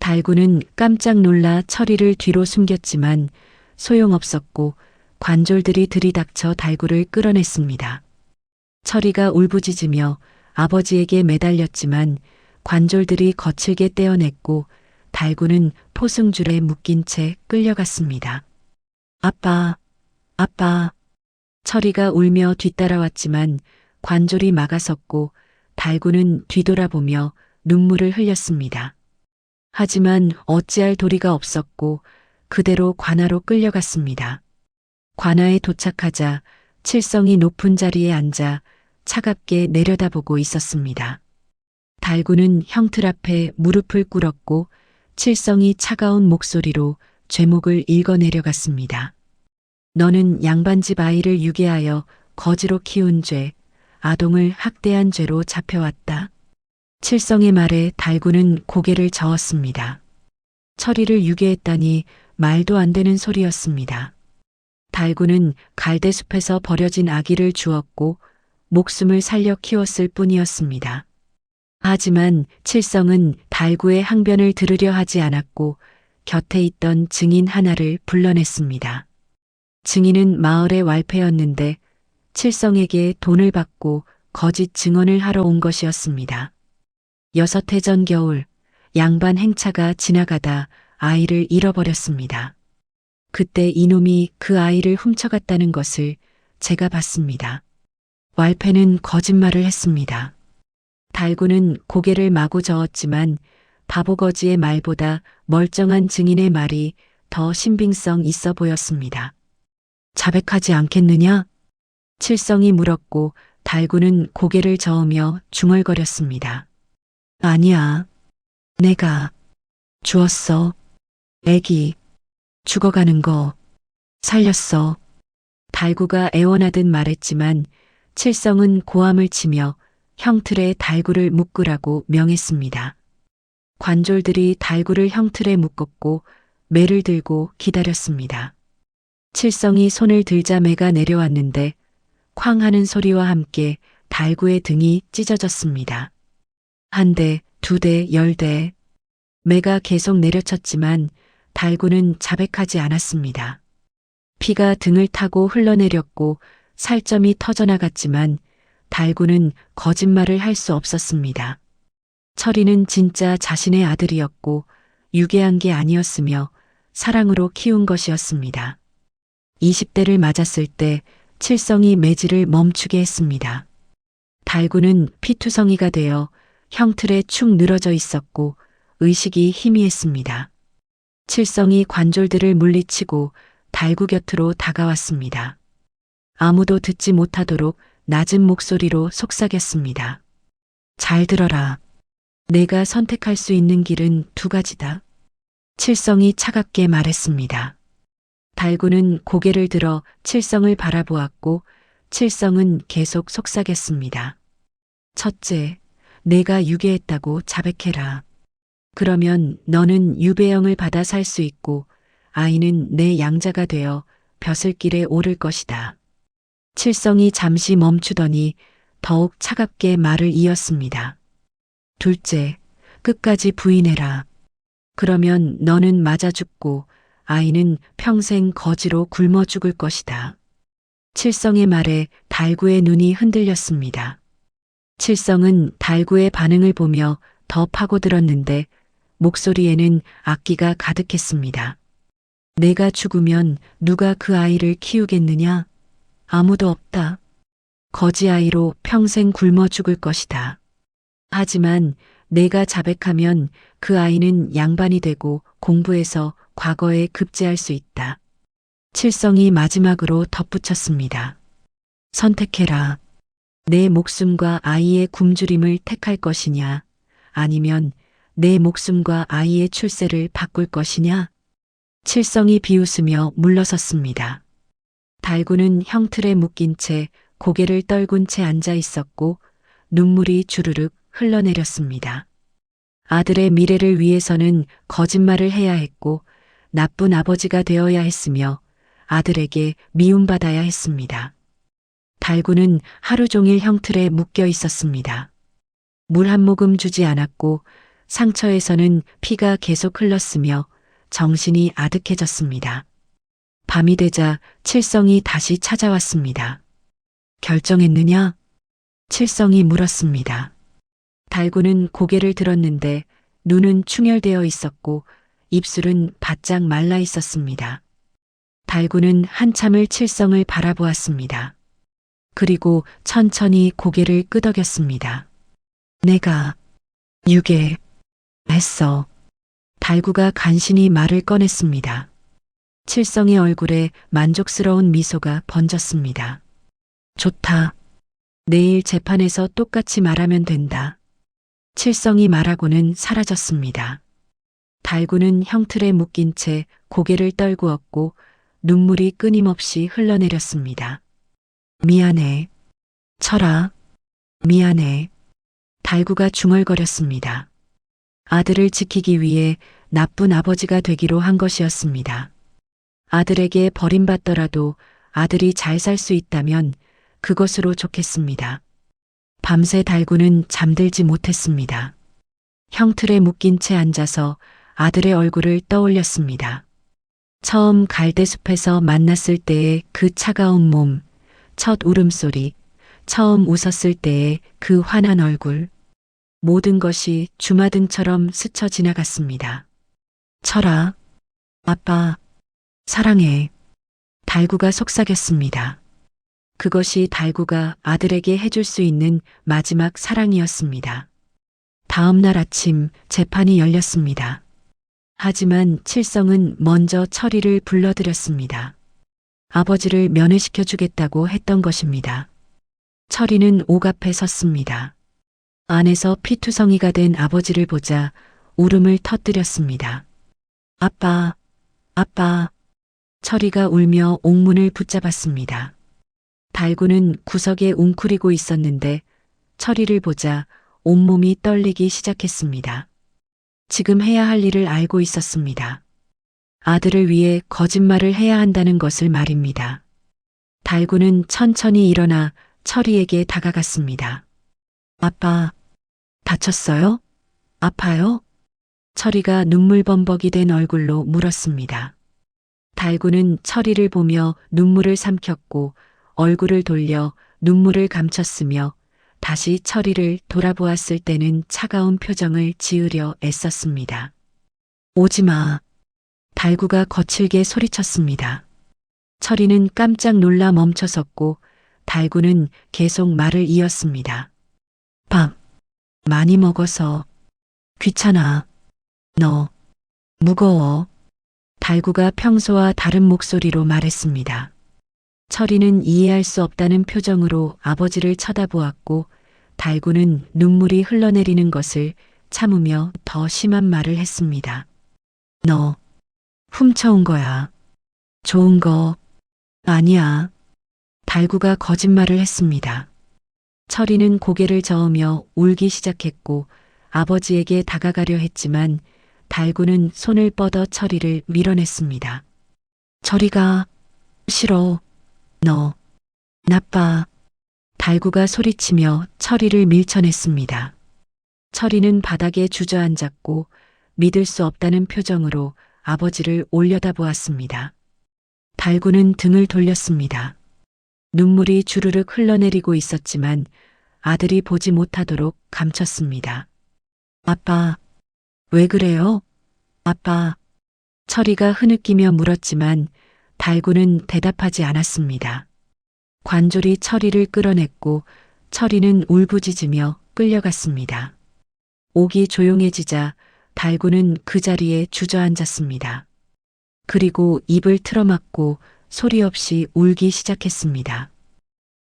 달구는 깜짝 놀라 철이를 뒤로 숨겼지만 소용없었고 관졸들이 들이닥쳐 달구를 끌어냈습니다. 철이가 울부짖으며 아버지에게 매달렸지만 관졸들이 거칠게 떼어냈고 달구는 포승줄에 묶인 채 끌려갔습니다. 아빠, 아빠. 철이가 울며 뒤따라왔지만 관졸이 막아섰고 달구는 뒤돌아보며 눈물을 흘렸습니다. 하지만 어찌할 도리가 없었고 그대로 관아로 끌려갔습니다. 관아에 도착하자 칠성이 높은 자리에 앉아 차갑게 내려다보고 있었습니다. 달구는 형틀 앞에 무릎을 꿇었고 칠성이 차가운 목소리로 죄목을 읽어내려갔습니다. 너는 양반집 아이를 유괴하여 거지로 키운 죄, 아동을 학대한 죄로 잡혀왔다. 칠성의 말에 달구는 고개를 저었습니다. 철이를 유괴했다니 말도 안 되는 소리였습니다. 달구는 갈대숲에서 버려진 아기를 주었고 목숨을 살려 키웠을 뿐이었습니다. 하지만 칠성은 달구의 항변을 들으려 하지 않았고 곁에 있던 증인 하나를 불러냈습니다. 증인은 마을의 왈패였는데 칠성에게 돈을 받고 거짓 증언을 하러 온 것이었습니다. 6해 전 겨울 양반 행차가 지나가다 아이를 잃어버렸습니다. 그때 이놈이 그 아이를 훔쳐갔다는 것을 제가 봤습니다. 왈패는 거짓말을 했습니다. 달구는 고개를 마구 저었지만 바보거지의 말보다 멀쩡한 증인의 말이 더 신빙성 있어 보였습니다. 자백하지 않겠느냐? 칠성이 물었고 달구는 고개를 저으며 중얼거렸습니다. 아니야. 내가 주었어. 애기 죽어가는 거 살렸어. 달구가 애원하듯 말했지만 칠성은 고함을 치며 형틀에 달구를 묶으라고 명했습니다. 관졸들이 달구를 형틀에 묶었고 매를 들고 기다렸습니다. 칠성이 손을 들자 매가 내려왔는데 쾅 하는 소리와 함께 달구의 등이 찢어졌습니다. 1대, 2대, 10대. 매가 계속 내려쳤지만 달구는 자백하지 않았습니다. 피가 등을 타고 흘러내렸고 살점이 터져나갔지만 달구는 거짓말을 할 수 없었습니다. 철이는 진짜 자신의 아들이었고 유괴한 게 아니었으며 사랑으로 키운 것이었습니다. 20대를 맞았을 때 칠성이 매질을 멈추게 했습니다. 달구는 피투성이가 되어 형틀에 축 늘어져 있었고 의식이 희미했습니다. 칠성이 관졸들을 물리치고 달구 곁으로 다가왔습니다. 아무도 듣지 못하도록 낮은 목소리로 속삭였습니다. 잘 들어라. 내가 선택할 수 있는 길은 두 가지다. 칠성이 차갑게 말했습니다. 달구는 고개를 들어 칠성을 바라보았고 칠성은 계속 속삭였습니다. 첫째, 내가 유괴했다고 자백해라. 그러면 너는 유배형을 받아 살 수 있고 아이는 내 양자가 되어 벼슬길에 오를 것이다. 칠성이 잠시 멈추더니 더욱 차갑게 말을 이었습니다. 둘째, 끝까지 부인해라. 그러면 너는 맞아 죽고 아이는 평생 거지로 굶어 죽을 것이다. 칠성의 말에 달구의 눈이 흔들렸습니다. 칠성은 달구의 반응을 보며 더 파고들었는데 목소리에는 악기가 가득했습니다. 내가 죽으면 누가 그 아이를 키우겠느냐? 아무도 없다. 거지 아이로 평생 굶어 죽을 것이다. 하지만 내가 자백하면 그 아이는 양반이 되고 공부해서 과거에 급제할 수 있다. 칠성이 마지막으로 덧붙였습니다. 선택해라. 내 목숨과 아이의 굶주림을 택할 것이냐, 아니면 내 목숨과 아이의 출세를 바꿀 것이냐? 칠성이 비웃으며 물러섰습니다. 달구는 형틀에 묶인 채 고개를 떨군 채 앉아 있었고 눈물이 주르륵 흘러내렸습니다. 아들의 미래를 위해서는 거짓말을 해야 했고 나쁜 아버지가 되어야 했으며 아들에게 미움받아야 했습니다. 달구는 하루 종일 형틀에 묶여 있었습니다. 물 한 모금 주지 않았고 상처에서는 피가 계속 흘렀으며 정신이 아득해졌습니다. 밤이 되자 칠성이 다시 찾아왔습니다. 결정했느냐? 칠성이 물었습니다. 달구는 고개를 들었는데 눈은 충혈되어 있었고 입술은 바짝 말라 있었습니다. 달구는 한참을 칠성을 바라보았습니다. 그리고 천천히 고개를 끄덕였습니다. 내가 유괴했어. 달구가 간신히 말을 꺼냈습니다. 칠성의 얼굴에 만족스러운 미소가 번졌습니다. 좋다. 내일 재판에서 똑같이 말하면 된다. 칠성이 말하고는 사라졌습니다. 달구는 형틀에 묶인 채 고개를 떨구었고 눈물이 끊임없이 흘러내렸습니다. 미안해. 철아. 미안해. 달구가 중얼거렸습니다. 아들을 지키기 위해 나쁜 아버지가 되기로 한 것이었습니다. 아들에게 버림받더라도 아들이 잘 살 수 있다면 그것으로 좋겠습니다. 밤새 달구는 잠들지 못했습니다. 형틀에 묶인 채 앉아서 아들의 얼굴을 떠올렸습니다. 처음 갈대숲에서 만났을 때의 그 차가운 몸, 첫 울음소리, 처음 웃었을 때의 그 환한 얼굴, 모든 것이 주마등처럼 스쳐 지나갔습니다. 철아, 아빠, 사랑해. 달구가 속삭였습니다. 그것이 달구가 아들에게 해줄 수 있는 마지막 사랑이었습니다. 다음 날 아침 재판이 열렸습니다. 하지만 칠성은 먼저 철이를 불러들였습니다. 아버지를 면회시켜 주겠다고 했던 것입니다. 철이는 옥 앞에 섰습니다. 안에서 피투성이가 된 아버지를 보자 울음을 터뜨렸습니다. 아빠, 아빠. 철이가 울며 옥문을 붙잡았습니다. 달구는 구석에 웅크리고 있었는데 철이를 보자 온몸이 떨리기 시작했습니다. 지금 해야 할 일을 알고 있었습니다. 아들을 위해 거짓말을 해야 한다는 것을 말입니다. 달구는 천천히 일어나 철이에게 다가갔습니다. 아빠, 다쳤어요? 아파요? 철이가 눈물범벅이 된 얼굴로 물었습니다. 달구는 철이를 보며 눈물을 삼켰고 얼굴을 돌려 눈물을 감췄으며 다시 철이를 돌아보았을 때는 차가운 표정을 지으려 애썼습니다. 오지 마. 달구가 거칠게 소리쳤습니다. 철이는 깜짝 놀라 멈춰섰고 달구는 계속 말을 이었습니다. 밥 많이 먹어서 귀찮아. 너 무거워. 달구가 평소와 다른 목소리로 말했습니다. 철이는 이해할 수 없다는 표정으로 아버지를 쳐다보았고 달구는 눈물이 흘러내리는 것을 참으며 더 심한 말을 했습니다. 너 훔쳐온 거야. 좋은 거 아니야. 달구가 거짓말을 했습니다. 철이는 고개를 저으며 울기 시작했고 아버지에게 다가가려 했지만 달구는 손을 뻗어 철이를 밀어냈습니다. 철이가 싫어. 너 나빠. 달구가 소리치며 철이를 밀쳐냈습니다. 철이는 바닥에 주저앉았고 믿을 수 없다는 표정으로 아버지를 올려다보았습니다. 달구는 등을 돌렸습니다. 눈물이 주르륵 흘러내리고 있었지만 아들이 보지 못하도록 감췄습니다. 아빠, 왜 그래요? 아빠. 철이가 흐느끼며 물었지만 달구는 대답하지 않았습니다. 관졸이 철이를 끌어냈고 철이는 울부짖으며 끌려갔습니다. 옥이 조용해지자 달구는 그 자리에 주저앉았습니다. 그리고 입을 틀어막고 소리 없이 울기 시작했습니다.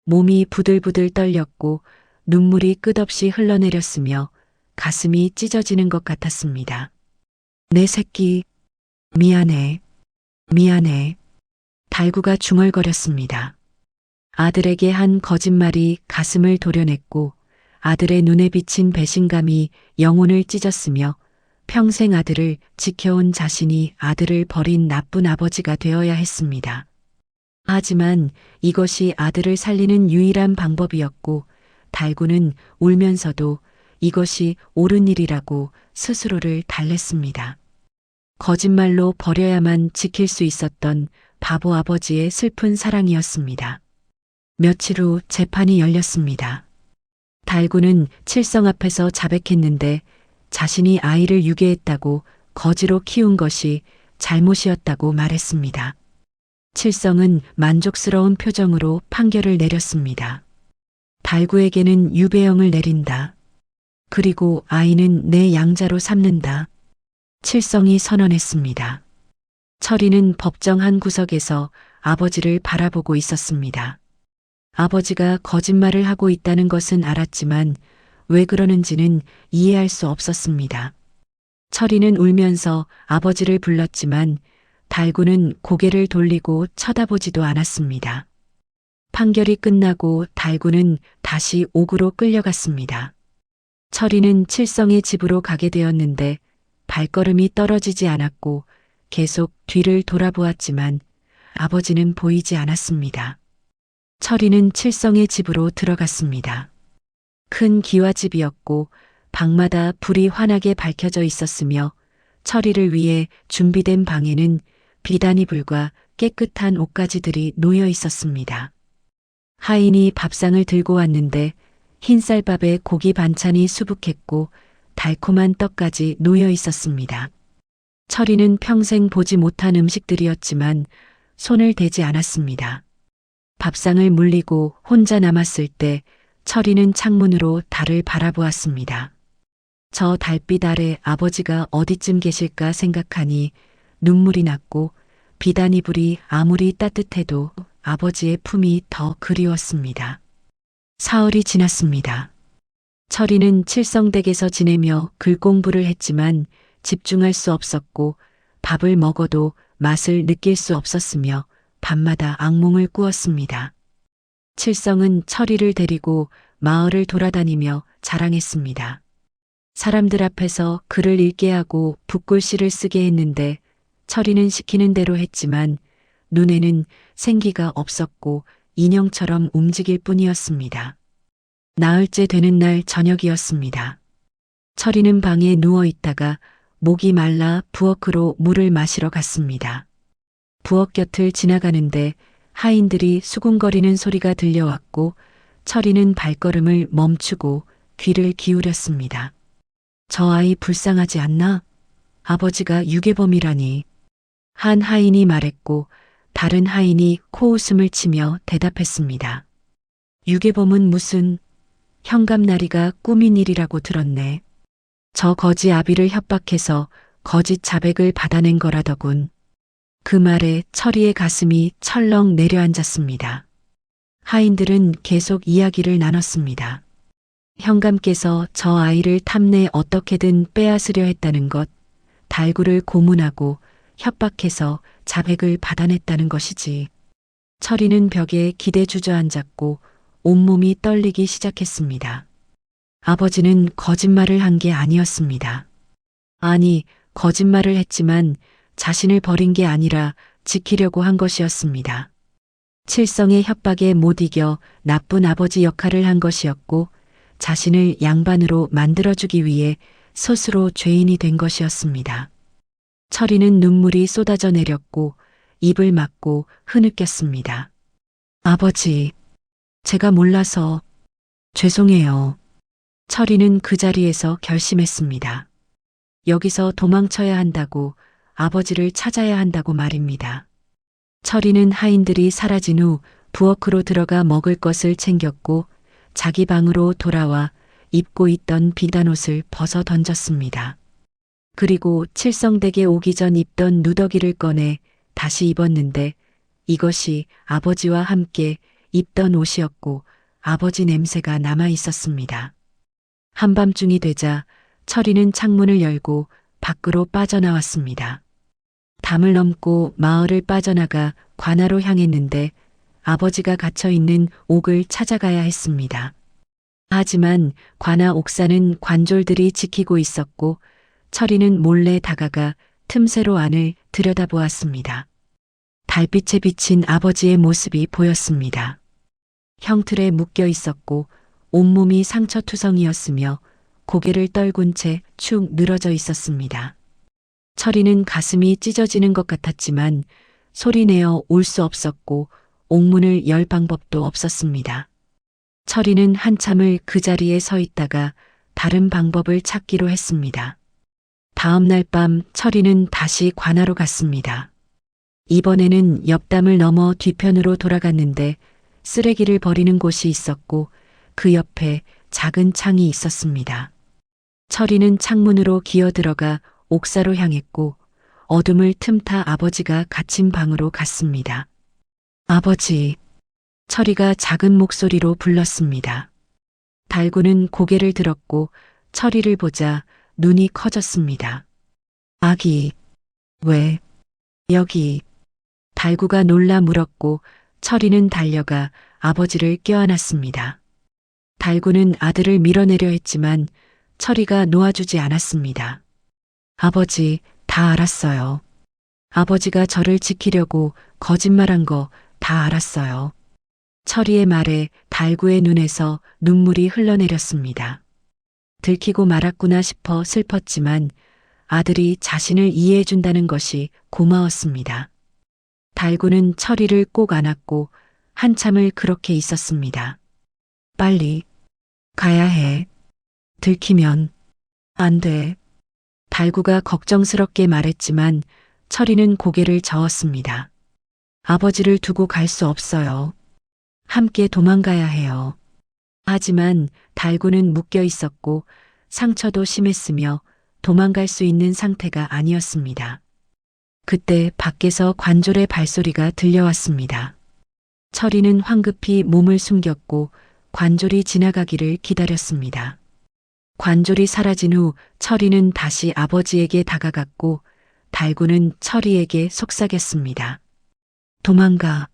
몸이 부들부들 떨렸고 눈물이 끝없이 흘러내렸으며 가슴이 찢어지는 것 같았습니다. 내 새끼, 미안해, 미안해. 달구가 중얼거렸습니다. 아들에게 한 거짓말이 가슴을 도려냈고 아들의 눈에 비친 배신감이 영혼을 찢었으며 평생 아들을 지켜온 자신이 아들을 버린 나쁜 아버지가 되어야 했습니다. 하지만 이것이 아들을 살리는 유일한 방법이었고 달구는 울면서도 이것이 옳은 일이라고 스스로를 달랬습니다. 거짓말로 버려야만 지킬 수 있었던 바보 아버지의 슬픈 사랑이었습니다. 며칠 후 재판이 열렸습니다. 달구는 칠성 앞에서 자백했는데 자신이 아이를 유괴했다고 거지로 키운 것이 잘못이었다고 말했습니다. 칠성은 만족스러운 표정으로 판결을 내렸습니다. 달구에게는 유배형을 내린다. 그리고 아이는 내 양자로 삼는다. 칠성이 선언했습니다. 철이는 법정 한 구석에서 아버지를 바라보고 있었습니다. 아버지가 거짓말을 하고 있다는 것은 알았지만 왜 그러는지는 이해할 수 없었습니다. 철이는 울면서 아버지를 불렀지만 달구는 고개를 돌리고 쳐다보지도 않았습니다. 판결이 끝나고 달구는 다시 옥으로 끌려갔습니다. 철이는 칠성의 집으로 가게 되었는데 발걸음이 떨어지지 않았고 계속 뒤를 돌아보았지만 아버지는 보이지 않았습니다. 철이는 칠성의 집으로 들어갔습니다. 큰 기와집이었고 방마다 불이 환하게 밝혀져 있었으며 철이를 위해 준비된 방에는 비단이불과 깨끗한 옷가지들이 놓여 있었습니다. 하인이 밥상을 들고 왔는데 흰쌀밥에 고기 반찬이 수북했고 달콤한 떡까지 놓여 있었습니다. 철이는 평생 보지 못한 음식들이었지만 손을 대지 않았습니다. 밥상을 물리고 혼자 남았을 때 철이는 창문으로 달을 바라보았습니다. 저 달빛 아래 아버지가 어디쯤 계실까 생각하니 눈물이 났고 비단이불이 아무리 따뜻해도 아버지의 품이 더 그리웠습니다. 사흘이 지났습니다. 철이는 칠성댁에서 지내며 글 공부를 했지만 집중할 수 없었고 밥을 먹어도 맛을 느낄 수 없었으며 밤마다 악몽을 꾸었습니다. 칠성은 철이를 데리고 마을을 돌아다니며 자랑했습니다. 사람들 앞에서 글을 읽게 하고 붓글씨를 쓰게 했는데 철이는 시키는 대로 했지만 눈에는 생기가 없었고 인형처럼 움직일 뿐이었습니다. 나흘째 되는 날 저녁이었습니다. 철이는 방에 누워 있다가 목이 말라 부엌으로 물을 마시러 갔습니다. 부엌 곁을 지나가는데 하인들이 수군거리는 소리가 들려왔고 철이는 발걸음을 멈추고 귀를 기울였습니다. 저 아이 불쌍하지 않나? 아버지가 유괴범이라니. 한 하인이 말했고 다른 하인이 코웃음을 치며 대답했습니다. 유괴범은 무슨 현감나리가 꾸민 일이라고 들었네. 저 거지 아비를 협박해서 거짓 자백을 받아낸 거라더군. 그 말에 철이의 가슴이 철렁 내려앉았습니다. 하인들은 계속 이야기를 나눴습니다. 현감께서 저 아이를 탐내 어떻게든 빼앗으려 했다는 것, 달구를 고문하고 협박해서 자백을 받아냈다는 것이지. 철이는 벽에 기대 주저앉았고 온몸이 떨리기 시작했습니다. 아버지는 거짓말을 한 게 아니었습니다. 아니, 거짓말을 했지만 자신을 버린 게 아니라 지키려고 한 것이었습니다. 칠성의 협박에 못 이겨 나쁜 아버지 역할을 한 것이었고 자신을 양반으로 만들어주기 위해 스스로 죄인이 된 것이었습니다. 철이는 눈물이 쏟아져 내렸고 입을 막고 흐느꼈습니다. 아버지, 제가 몰라서 죄송해요. 철이는 그 자리에서 결심했습니다. 여기서 도망쳐야 한다고, 아버지를 찾아야 한다고 말입니다. 철이는 하인들이 사라진 후 부엌으로 들어가 먹을 것을 챙겼고 자기 방으로 돌아와 입고 있던 비단옷을 벗어 던졌습니다. 그리고 칠성댁에 오기 전 입던 누더기를 꺼내 다시 입었는데 이것이 아버지와 함께 입던 옷이었고 아버지 냄새가 남아 있었습니다. 한밤중이 되자 철이는 창문을 열고 밖으로 빠져나왔습니다. 담을 넘고 마을을 빠져나가 관아로 향했는데 아버지가 갇혀 있는 옥을 찾아가야 했습니다. 하지만 관아 옥사는 관졸들이 지키고 있었고 철이는 몰래 다가가 틈새로 안을 들여다보았습니다. 달빛에 비친 아버지의 모습이 보였습니다. 형틀에 묶여 있었고 온몸이 상처투성이었으며 고개를 떨군 채 축 늘어져 있었습니다. 철이는 가슴이 찢어지는 것 같았지만 소리내어 울 수 없었고 옥문을 열 방법도 없었습니다. 철이는 한참을 그 자리에 서 있다가 다른 방법을 찾기로 했습니다. 다음 날 밤 철이는 다시 관아로 갔습니다. 이번에는 옆담을 넘어 뒤편으로 돌아갔는데 쓰레기를 버리는 곳이 있었고 그 옆에 작은 창이 있었습니다. 철이는 창문으로 기어 들어가 옥사로 향했고 어둠을 틈타 아버지가 갇힌 방으로 갔습니다. 아버지, 철이가 작은 목소리로 불렀습니다. 달구는 고개를 들었고 철이를 보자 눈이 커졌습니다. 아기, 왜 여기? 달구가 놀라 물었고 철이는 달려가 아버지를 껴안았습니다. 달구는 아들을 밀어내려 했지만 철이가 놓아주지 않았습니다. 아버지, 다 알았어요. 아버지가 저를 지키려고 거짓말한 거 다 알았어요. 철이의 말에 달구의 눈에서 눈물이 흘러내렸습니다. 들키고 말았구나 싶어 슬펐지만 아들이 자신을 이해해준다는 것이 고마웠습니다. 달구는 철이를 꼭 안았고 한참을 그렇게 있었습니다. 빨리 가야 해. 들키면 안 돼. 달구가 걱정스럽게 말했지만 철이는 고개를 저었습니다. 아버지를 두고 갈 수 없어요. 함께 도망가야 해요. 하지만 달구는 묶여 있었고 상처도 심했으며 도망갈 수 있는 상태가 아니었습니다. 그때 밖에서 관졸의 발소리가 들려왔습니다. 철이는 황급히 몸을 숨겼고 관졸이 지나가기를 기다렸습니다. 관졸이 사라진 후 철이는 다시 아버지에게 다가갔고 달구는 철이에게 속삭였습니다. 도망가.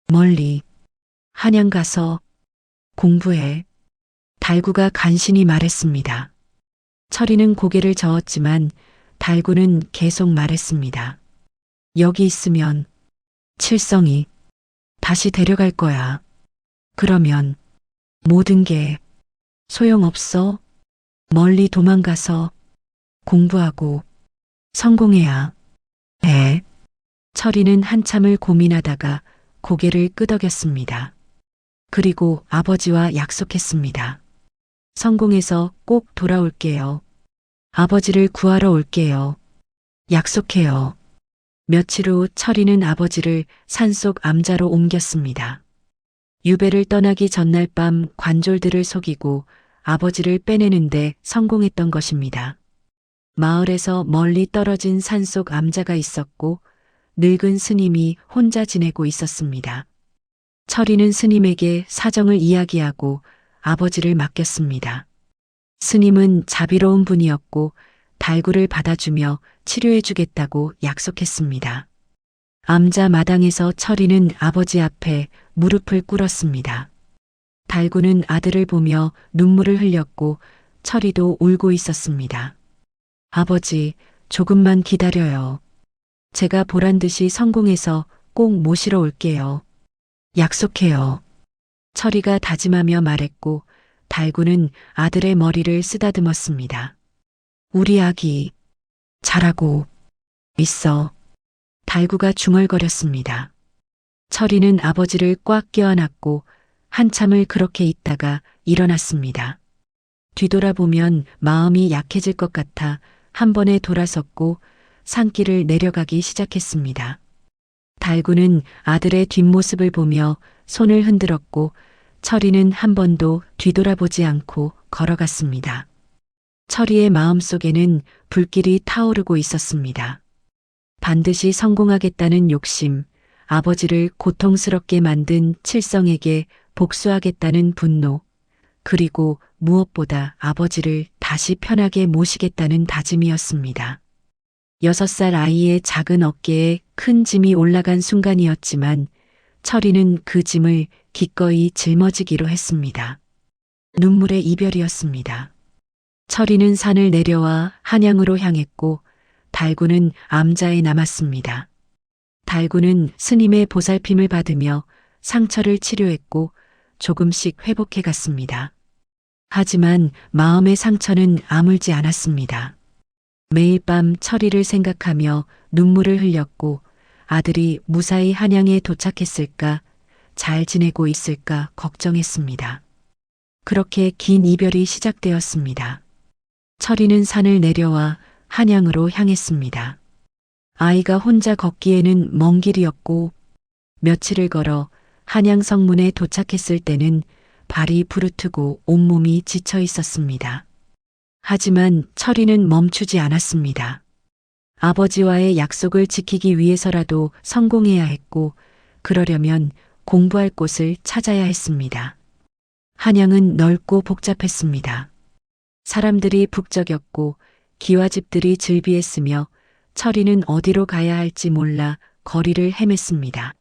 멀리. 한양 가서 공부해. 달구가 간신히 말했습니다. 철이는 고개를 저었지만 달구는 계속 말했습니다. 여기 있으면 칠성이 다시 데려갈 거야. 그러면 모든 게 소용없어. 멀리 도망가서 공부하고 성공해야 해. 철이는 한참을 고민하다가 고개를 끄덕였습니다. 그리고 아버지와 약속했습니다. 성공해서 꼭 돌아올게요. 아버지를 구하러 올게요. 약속해요. 며칠 후 철이는 아버지를 산속 암자로 옮겼습니다. 유배를 떠나기 전날 밤 관졸들을 속이고 아버지를 빼내는데 성공했던 것입니다. 마을에서 멀리 떨어진 산속 암자가 있었고 늙은 스님이 혼자 지내고 있었습니다. 철이는 스님에게 사정을 이야기하고 아버지를 맡겼습니다. 스님은 자비로운 분이었고 달구를 받아주며 치료해주겠다고 약속했습니다. 암자 마당에서 철이는 아버지 앞에 무릎을 꿇었습니다. 달구는 아들을 보며 눈물을 흘렸고 철이도 울고 있었습니다. 아버지, 조금만 기다려요. 제가 보란 듯이 성공해서 꼭 모시러 올게요. 약속해요. 철이가 다짐하며 말했고 달구는 아들의 머리를 쓰다듬었습니다. 우리 아기, 잘하고 있어. 달구가 중얼거렸습니다. 철이는 아버지를 꽉 껴안았고 한참을 그렇게 있다가 일어났습니다. 뒤돌아보면 마음이 약해질 것 같아 한 번에 돌아섰고 산길을 내려가기 시작했습니다. 달구는 아들의 뒷모습을 보며 손을 흔들었고 철이는 한 번도 뒤돌아보지 않고 걸어갔습니다. 철이의 마음속에는 불길이 타오르고 있었습니다. 반드시 성공하겠다는 욕심, 아버지를 고통스럽게 만든 칠성에게 복수하겠다는 분노, 그리고 무엇보다 아버지를 다시 편하게 모시겠다는 다짐이었습니다. 6살 아이의 작은 어깨에 큰 짐이 올라간 순간이었지만 철이는 그 짐을 기꺼이 짊어지기로 했습니다. 눈물의 이별이었습니다. 철이는 산을 내려와 한양으로 향했고 달구는 암자에 남았습니다. 달구는 스님의 보살핌을 받으며 상처를 치료했고 조금씩 회복해 갔습니다. 하지만 마음의 상처는 아물지 않았습니다. 매일 밤 철이를 생각하며 눈물을 흘렸고 아들이 무사히 한양에 도착했을까, 잘 지내고 있을까 걱정했습니다. 그렇게 긴 이별이 시작되었습니다. 철이는 산을 내려와 한양으로 향했습니다. 아이가 혼자 걷기에는 먼 길이었고 며칠을 걸어 한양 성문에 도착했을 때는 발이 부르트고 온몸이 지쳐 있었습니다. 하지만 철이는 멈추지 않았습니다. 아버지와의 약속을 지키기 위해서라도 성공해야 했고 그러려면 공부할 곳을 찾아야 했습니다. 한양은 넓고 복잡했습니다. 사람들이 북적였고 기와집들이 즐비했으며 철이는 어디로 가야 할지 몰라 거리를 헤맸습니다.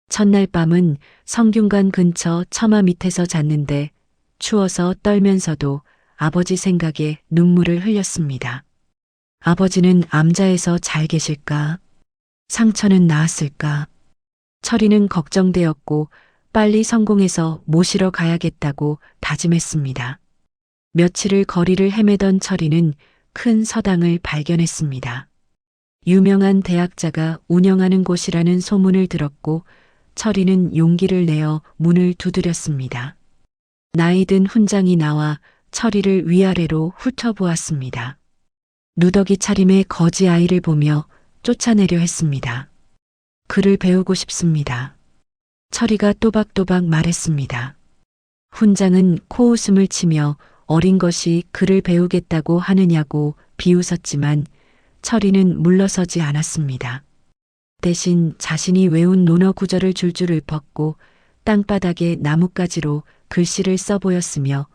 첫날 밤은 성균관 근처 처마 밑에서 잤는데 추워서 떨면서도 아버지 생각에 눈물을 흘렸습니다. 아버지는 암자에서 잘 계실까? 상처는 나았을까? 철이는 걱정되었고 빨리 성공해서 모시러 가야겠다고 다짐했습니다. 며칠을 거리를 헤매던 철이는 큰 서당을 발견했습니다. 유명한 대학자가 운영하는 곳이라는 소문을 들었고 철이는 용기를 내어 문을 두드렸습니다. 나이든 훈장이 나와 철이를 위아래로 훑어보았습니다. 누더기 차림의 거지 아이를 보며 쫓아내려 했습니다. 글을 배우고 싶습니다. 철이가 또박또박 말했습니다. 훈장은 코웃음을 치며 어린 것이 글을 배우겠다고 하느냐고 비웃었지만 철이는 물러서지 않았습니다. 대신 자신이 외운 논어 구절을 줄줄 읊었고 땅바닥에 나뭇가지로 글씨를 써 보였으며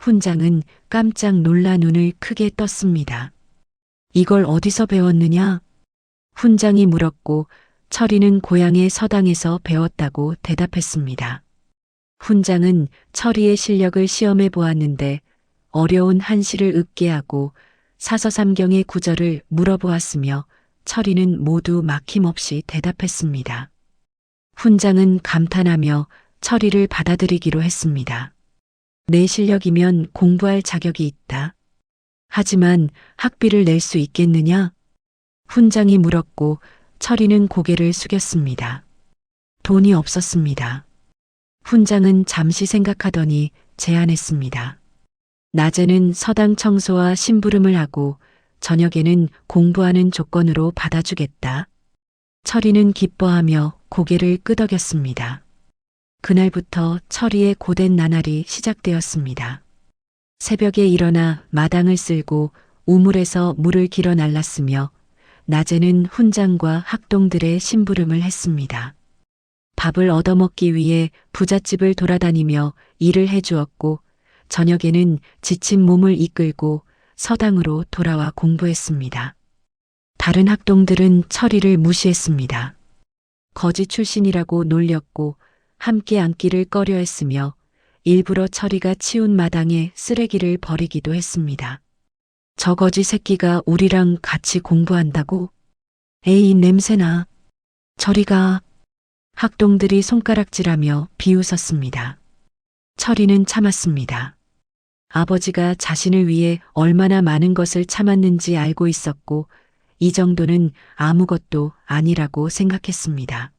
훈장은 깜짝 놀라 눈을 크게 떴습니다. 이걸 어디서 배웠느냐? 훈장이 물었고 철이는 고향의 서당에서 배웠다고 대답했습니다. 훈장은 철이의 실력을 시험해 보았는데 어려운 한시를 읊게 하고 사서삼경의 구절을 물어보았으며 철이는 모두 막힘없이 대답했습니다. 훈장은 감탄하며 철이를 받아들이기로 했습니다. 내 실력이면 공부할 자격이 있다. 하지만 학비를 낼 수 있겠느냐? 훈장이 물었고 철이는 고개를 숙였습니다. 돈이 없었습니다. 훈장은 잠시 생각하더니 제안했습니다. 낮에는 서당 청소와 심부름을 하고 저녁에는 공부하는 조건으로 받아주겠다. 철이는 기뻐하며 고개를 끄덕였습니다. 그날부터 철이의 고된 나날이 시작되었습니다. 새벽에 일어나 마당을 쓸고 우물에서 물을 길어 날랐으며 낮에는 훈장과 학동들의 심부름을 했습니다. 밥을 얻어먹기 위해 부잣집을 돌아다니며 일을 해주었고 저녁에는 지친 몸을 이끌고 서당으로 돌아와 공부했습니다. 다른 학동들은 철이를 무시했습니다. 거지 출신이라고 놀렸고 함께 앉기를 꺼려했으며 일부러 철이가 치운 마당에 쓰레기를 버리기도 했습니다. 저 거지 새끼가 우리랑 같이 공부한다고? 에이 냄새나. 철이가. 학동들이 손가락질하며 비웃었습니다. 철이는 참았습니다. 아버지가 자신을 위해 얼마나 많은 것을 참았는지 알고 있었고 이 정도는 아무것도 아니라고 생각했습니다.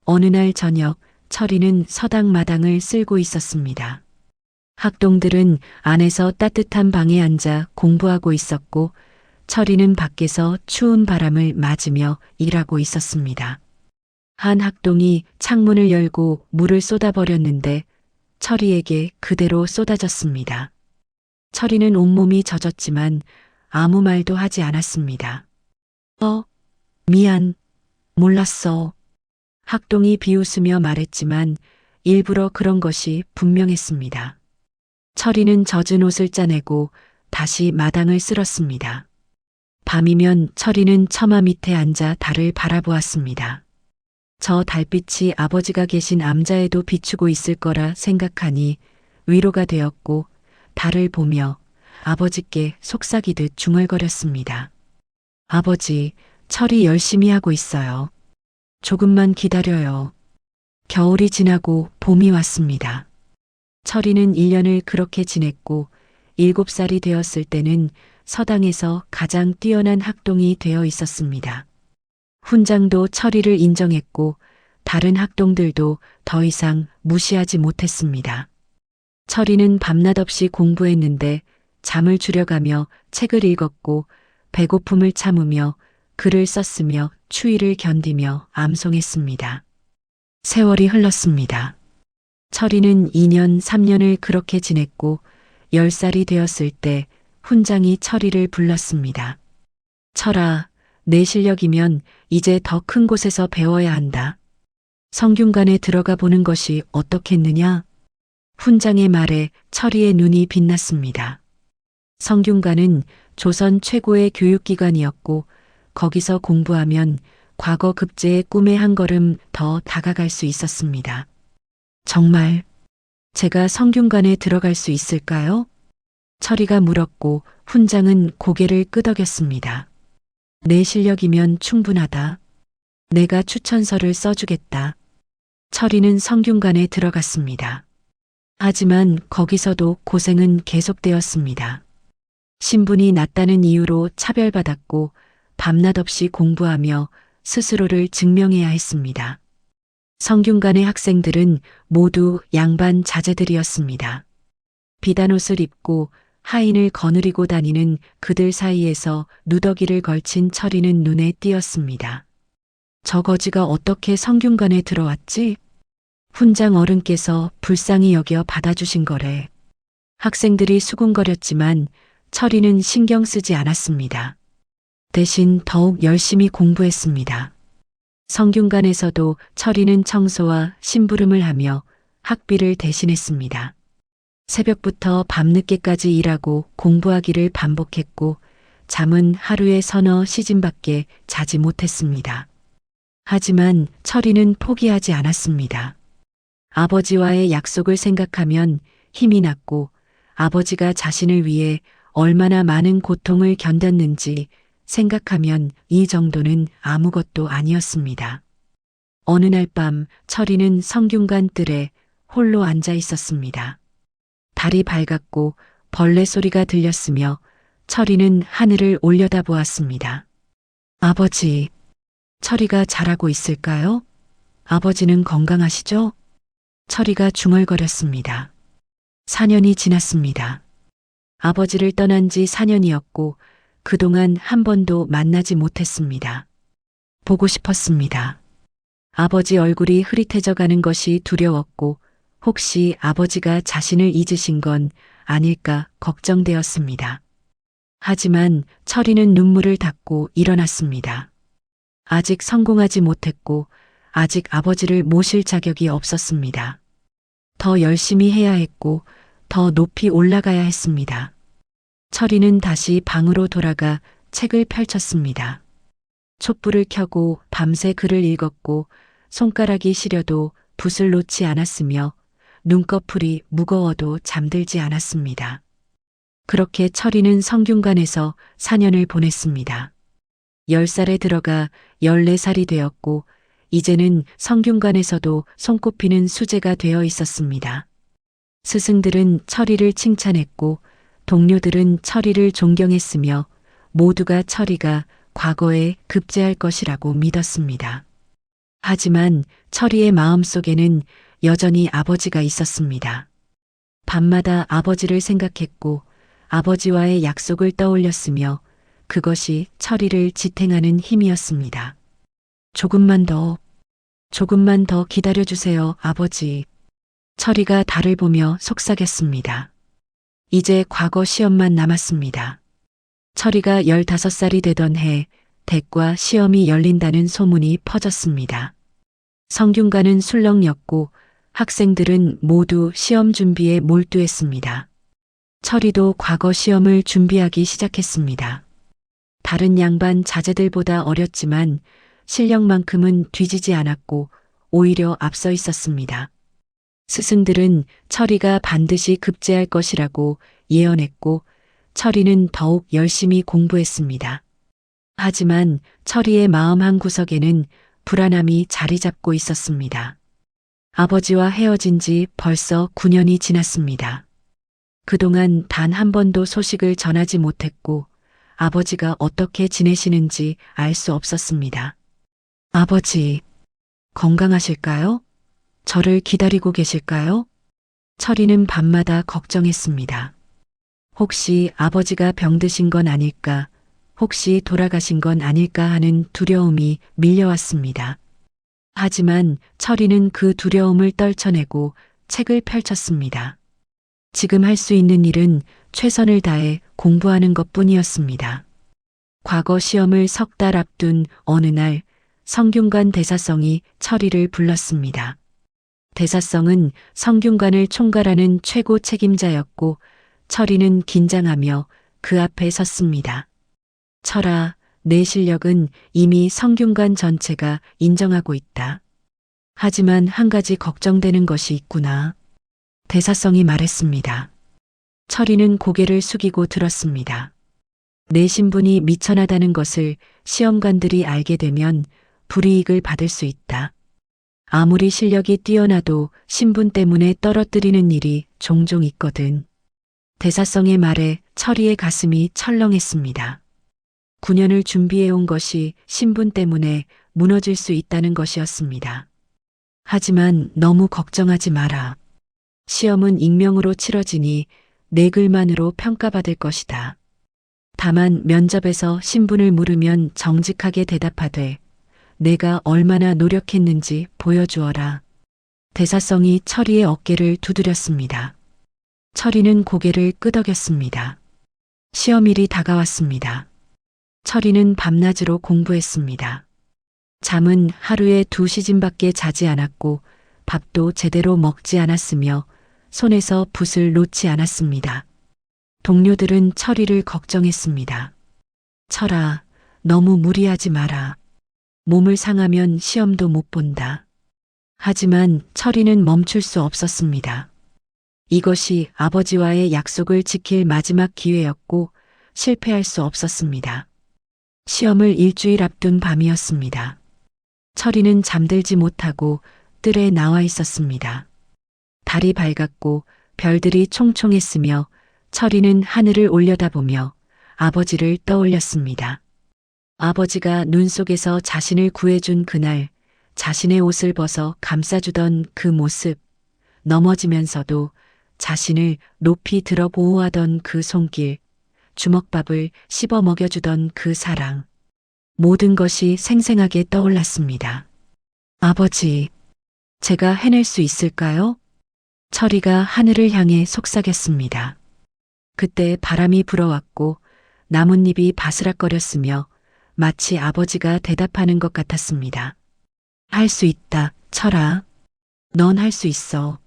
어느 날 저녁 철이는 서당 마당을 쓸고 있었습니다. 학동들은 안에서 따뜻한 방에 앉아 공부하고 있었고 철이는 밖에서 추운 바람을 맞으며 일하고 있었습니다. 한 학동이 창문을 열고 물을 쏟아버렸는데 철이에게 그대로 쏟아졌습니다. 철이는 온몸이 젖었지만 아무 말도 하지 않았습니다. 미안, 몰랐어. 학동이 비웃으며 말했지만 일부러 그런 것이 분명했습니다. 철이는 젖은 옷을 짜내고 다시 마당을 쓸었습니다. 밤이면 철이는 처마 밑에 앉아 달을 바라보았습니다. 저 달빛이 아버지가 계신 암자에도 비추고 있을 거라 생각하니 위로가 되었고 달을 보며 아버지께 속삭이듯 중얼거렸습니다. 아버지, 철이 열심히 하고 있어요. 조금만 기다려요. 겨울이 지나고 봄이 왔습니다. 철이는 1년을 그렇게 지냈고 7살이 되었을 때는 서당에서 가장 뛰어난 학동이 되어 있었습니다. 훈장도 철이를 인정했고 다른 학동들도 더 이상 무시하지 못했습니다. 철이는 밤낮 없이 공부했는데 잠을 줄여가며 책을 읽었고 배고픔을 참으며 글을 썼으며 추위를 견디며 암송했습니다. 세월이 흘렀습니다. 철이는 2년, 3년을 그렇게 지냈고 10살이 되었을 때 훈장이 철이를 불렀습니다. 철아, 내 실력이면 이제 더 큰 곳에서 배워야 한다. 성균관에 들어가 보는 것이 어떻겠느냐? 훈장의 말에 철이의 눈이 빛났습니다. 성균관은 조선 최고의 교육기관이었고 거기서 공부하면 과거 급제의 꿈에 한 걸음 더 다가갈 수 있었습니다. 정말 제가 성균관에 들어갈 수 있을까요? 철이가 물었고 훈장은 고개를 끄덕였습니다. 내 실력이면 충분하다. 내가 추천서를 써주겠다. 철이는 성균관에 들어갔습니다. 하지만 거기서도 고생은 계속되었습니다. 신분이 낮다는 이유로 차별받았고 밤낮 없이 공부하며 스스로를 증명해야 했습니다. 성균관의 학생들은 모두 양반 자제들이었습니다. 비단옷을 입고 하인을 거느리고 다니는 그들 사이에서 누더기를 걸친 철이는 눈에 띄었습니다. 저 거지가 어떻게 성균관에 들어왔지? 훈장 어른께서 불쌍히 여겨 받아주신 거래. 학생들이 수군거렸지만 철이는 신경 쓰지 않았습니다. 대신 더욱 열심히 공부했습니다. 성균관에서도 철이는 청소와 심부름을 하며 학비를 대신했습니다. 새벽부터 밤늦게까지 일하고 공부하기를 반복했고 잠은 하루에 서너 시즌밖에 자지 못했습니다. 하지만 철이는 포기하지 않았습니다. 아버지와의 약속을 생각하면 힘이 났고 아버지가 자신을 위해 얼마나 많은 고통을 견뎠는지 생각하면 이 정도는 아무것도 아니었습니다. 어느 날 밤 철이는 성균관 뜰에 홀로 앉아 있었습니다. 달이 밝았고 벌레 소리가 들렸으며 철이는 하늘을 올려다보았습니다. 아버지, 철이가 잘하고 있을까요? 아버지는 건강하시죠? 철이가 중얼거렸습니다. 4년이 지났습니다. 아버지를 떠난 지 4년이었고 그동안 한 번도 만나지 못했습니다. 보고 싶었습니다. 아버지 얼굴이 흐릿해져 가는 것이 두려웠고 혹시 아버지가 자신을 잊으신 건 아닐까 걱정되었습니다. 하지만 철이는 눈물을 닦고 일어났습니다. 아직 성공하지 못했고 아직 아버지를 모실 자격이 없었습니다. 더 열심히 해야 했고 더 높이 올라가야 했습니다. 철이는 다시 방으로 돌아가 책을 펼쳤습니다. 촛불을 켜고 밤새 글을 읽었고 손가락이 시려도 붓을 놓지 않았으며 눈꺼풀이 무거워도 잠들지 않았습니다. 그렇게 철이는 성균관에서 4년을 보냈습니다. 10살에 들어가 14살이 되었고 이제는 성균관에서도 손꼽히는 수재가 되어 있었습니다. 스승들은 철이를 칭찬했고 동료들은 철이를 존경했으며 모두가 철이가 과거에 급제할 것이라고 믿었습니다. 하지만 철이의 마음속에는 여전히 아버지가 있었습니다. 밤마다 아버지를 생각했고 아버지와의 약속을 떠올렸으며 그것이 철이를 지탱하는 힘이었습니다. 조금만 더 기다려주세요, 아버지. 철이가 달을 보며 속삭였습니다. 이제 과거 시험만 남았습니다. 철이가 15살이 되던 해 대과 시험이 열린다는 소문이 퍼졌습니다. 성균관은 술렁였고 학생들은 모두 시험 준비에 몰두했습니다. 철이도 과거 시험을 준비하기 시작했습니다. 다른 양반 자제들보다 어렸지만 실력만큼은 뒤지지 않았고 오히려 앞서 있었습니다. 스승들은 철이가 반드시 급제할 것이라고 예언했고 철이는 더욱 열심히 공부했습니다. 하지만 철이의 마음 한구석에는 불안함이 자리 잡고 있었습니다. 아버지와 헤어진 지 벌써 9년이 지났습니다. 그동안 단 한 번도 소식을 전하지 못했고 아버지가 어떻게 지내시는지 알 수 없었습니다. 아버지, 건강하실까요? 저를 기다리고 계실까요? 철이는 밤마다 걱정했습니다. 혹시 아버지가 병드신 건 아닐까, 혹시 돌아가신 건 아닐까 하는 두려움이 밀려왔습니다. 하지만 철이는 그 두려움을 떨쳐내고 책을 펼쳤습니다. 지금 할 수 있는 일은 최선을 다해 공부하는 것뿐이었습니다. 과거 시험을 3달 앞둔 어느 날 성균관 대사성이 철이를 불렀습니다. 대사성은 성균관을 총괄하는 최고 책임자였고 철이는 긴장하며 그 앞에 섰습니다. 철아, 내 실력은 이미 성균관 전체가 인정하고 있다. 하지만 한 가지 걱정되는 것이 있구나. 대사성이 말했습니다. 철이는 고개를 숙이고 들었습니다. 내 신분이 미천하다는 것을 시험관들이 알게 되면 불이익을 받을 수 있다. 아무리 실력이 뛰어나도 신분 때문에 떨어뜨리는 일이 종종 있거든. 대사성의 말에 철이의 가슴이 철렁했습니다. 9년을 준비해온 것이 신분 때문에 무너질 수 있다는 것이었습니다. 하지만 너무 걱정하지 마라. 시험은 익명으로 치러지니 내 글만으로 평가받을 것이다. 다만 면접에서 신분을 물으면 정직하게 대답하되 내가 얼마나 노력했는지 보여주어라. 대사성이 철이의 어깨를 두드렸습니다. 철이는 고개를 끄덕였습니다. 시험일이 다가왔습니다. 철이는 밤낮으로 공부했습니다. 잠은 하루에 2시즌밖에 자지 않았고 밥도 제대로 먹지 않았으며 손에서 붓을 놓지 않았습니다. 동료들은 철이를 걱정했습니다. 철아, 너무 무리하지 마라. 몸을 상하면 시험도 못 본다. 하지만 철이는 멈출 수 없었습니다. 이것이 아버지와의 약속을 지킬 마지막 기회였고 실패할 수 없었습니다. 시험을 일주일 앞둔 밤이었습니다. 철이는 잠들지 못하고 뜰에 나와 있었습니다. 달이 밝았고 별들이 총총했으며 철이는 하늘을 올려다보며 아버지를 떠올렸습니다. 아버지가 눈 속에서 자신을 구해준 그날 자신의 옷을 벗어 감싸주던 그 모습, 넘어지면서도 자신을 높이 들어 보호하던 그 손길, 주먹밥을 씹어 먹여주던 그 사랑, 모든 것이 생생하게 떠올랐습니다. 아버지, 제가 해낼 수 있을까요? 철이가 하늘을 향해 속삭였습니다. 그때 바람이 불어왔고 나뭇잎이 바스락거렸으며 마치 아버지가 대답하는 것 같았습니다. 할 수 있다, 철아. 넌 할 수 있어.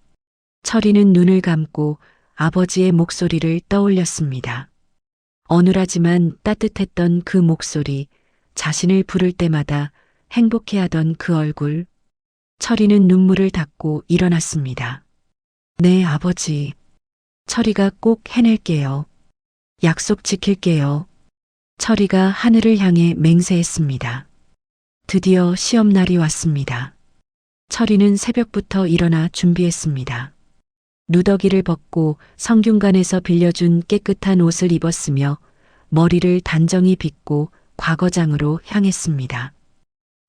철이는 눈을 감고 아버지의 목소리를 떠올렸습니다. 어눌하지만 따뜻했던 그 목소리, 자신을 부를 때마다 행복해하던 그 얼굴. 철이는 눈물을 닦고 일어났습니다. 네, 아버지. 철이가 꼭 해낼게요. 약속 지킬게요. 철이가 하늘을 향해 맹세했습니다. 드디어 시험날이 왔습니다. 철이는 새벽부터 일어나 준비했습니다. 누더기를 벗고 성균관에서 빌려준 깨끗한 옷을 입었으며 머리를 단정히 빗고 과거장으로 향했습니다.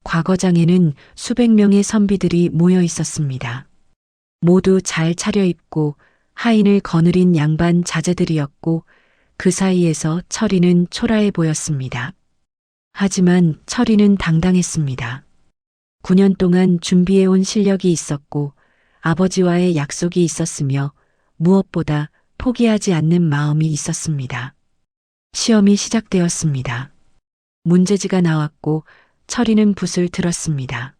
과거장에는 수백 명의 선비들이 모여 있었습니다. 모두 잘 차려입고 하인을 거느린 양반 자제들이었고 그 사이에서 철이는 초라해 보였습니다. 하지만 철이는 당당했습니다. 9년 동안 준비해온 실력이 있었고 아버지와의 약속이 있었으며 무엇보다 포기하지 않는 마음이 있었습니다. 시험이 시작되었습니다. 문제지가 나왔고 철이는 붓을 들었습니다.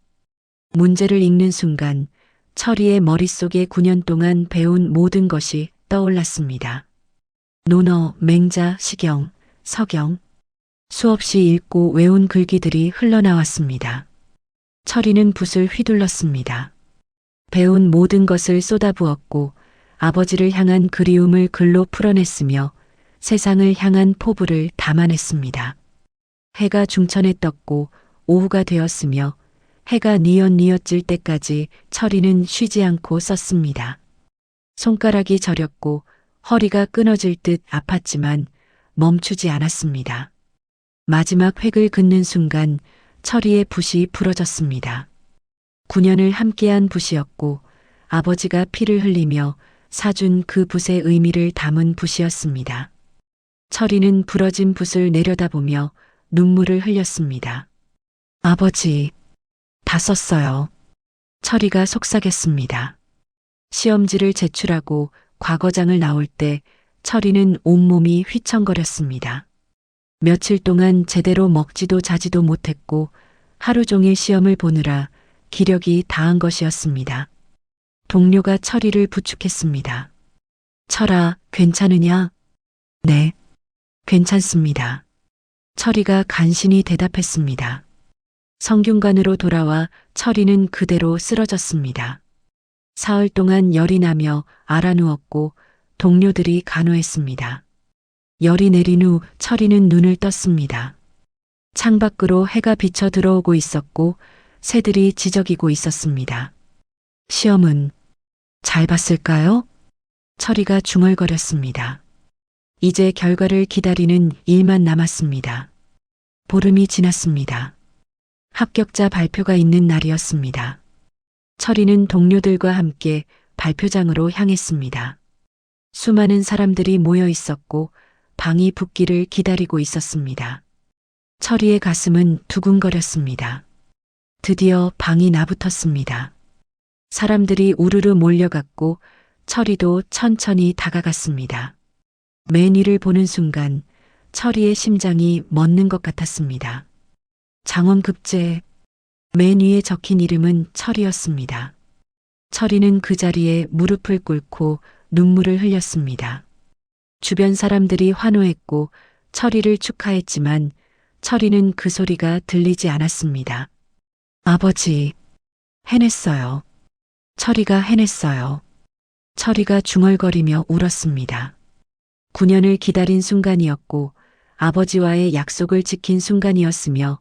문제를 읽는 순간 철이의 머릿속에 9년 동안 배운 모든 것이 떠올랐습니다. 논어, 맹자, 시경, 서경, 수없이 읽고 외운 글귀들이 흘러나왔습니다. 철이는 붓을 휘둘렀습니다. 배운 모든 것을 쏟아부었고 아버지를 향한 그리움을 글로 풀어냈으며 세상을 향한 포부를 담아냈습니다. 해가 중천에 떴고 오후가 되었으며 해가 뉘엿뉘엿질 때까지 철이는 쉬지 않고 썼습니다. 손가락이 저렸고 허리가 끊어질 듯 아팠지만 멈추지 않았습니다. 마지막 획을 긋는 순간 철이의 붓이 부러졌습니다. 9년을 함께한 붓이었고 아버지가 피를 흘리며 사준 그 붓의 의미를 담은 붓이었습니다. 철이는 부러진 붓을 내려다보며 눈물을 흘렸습니다. 아버지, 다 썼어요. 철이가 속삭였습니다. 시험지를 제출하고 과거장을 나올 때 철이는 온몸이 휘청거렸습니다. 며칠 동안 제대로 먹지도 자지도 못했고 하루 종일 시험을 보느라 기력이 다한 것이었습니다. 동료가 철이를 부축했습니다. 철아, 괜찮으냐? 네, 괜찮습니다. 철이가 간신히 대답했습니다. 성균관으로 돌아와 철이는 그대로 쓰러졌습니다. 사흘 동안 열이 나며 알아누웠고 동료들이 간호했습니다. 열이 내린 후 철이는 눈을 떴습니다. 창밖으로 해가 비쳐 들어오고 있었고 새들이 지저귀고 있었습니다. 시험은 잘 봤을까요? 철이가 중얼거렸습니다. 이제 결과를 기다리는 일만 남았습니다. 보름이 지났습니다. 합격자 발표가 있는 날이었습니다. 철이는 동료들과 함께 발표장으로 향했습니다. 수많은 사람들이 모여 있었고 방이 붙기를 기다리고 있었습니다. 철이의 가슴은 두근거렸습니다. 드디어 방이 나붙었습니다. 사람들이 우르르 몰려갔고 철이도 천천히 다가갔습니다. 맨 위를 보는 순간 철이의 심장이 멎는 것 같았습니다. 장원급제. 맨 위에 적힌 이름은 철이었습니다. 철이는 그 자리에 무릎을 꿇고 눈물을 흘렸습니다. 주변 사람들이 환호했고 철이를 축하했지만 철이는 그 소리가 들리지 않았습니다. 아버지, 해냈어요. 철이가 해냈어요. 철이가 중얼거리며 울었습니다. 9년을 기다린 순간이었고 아버지와의 약속을 지킨 순간이었으며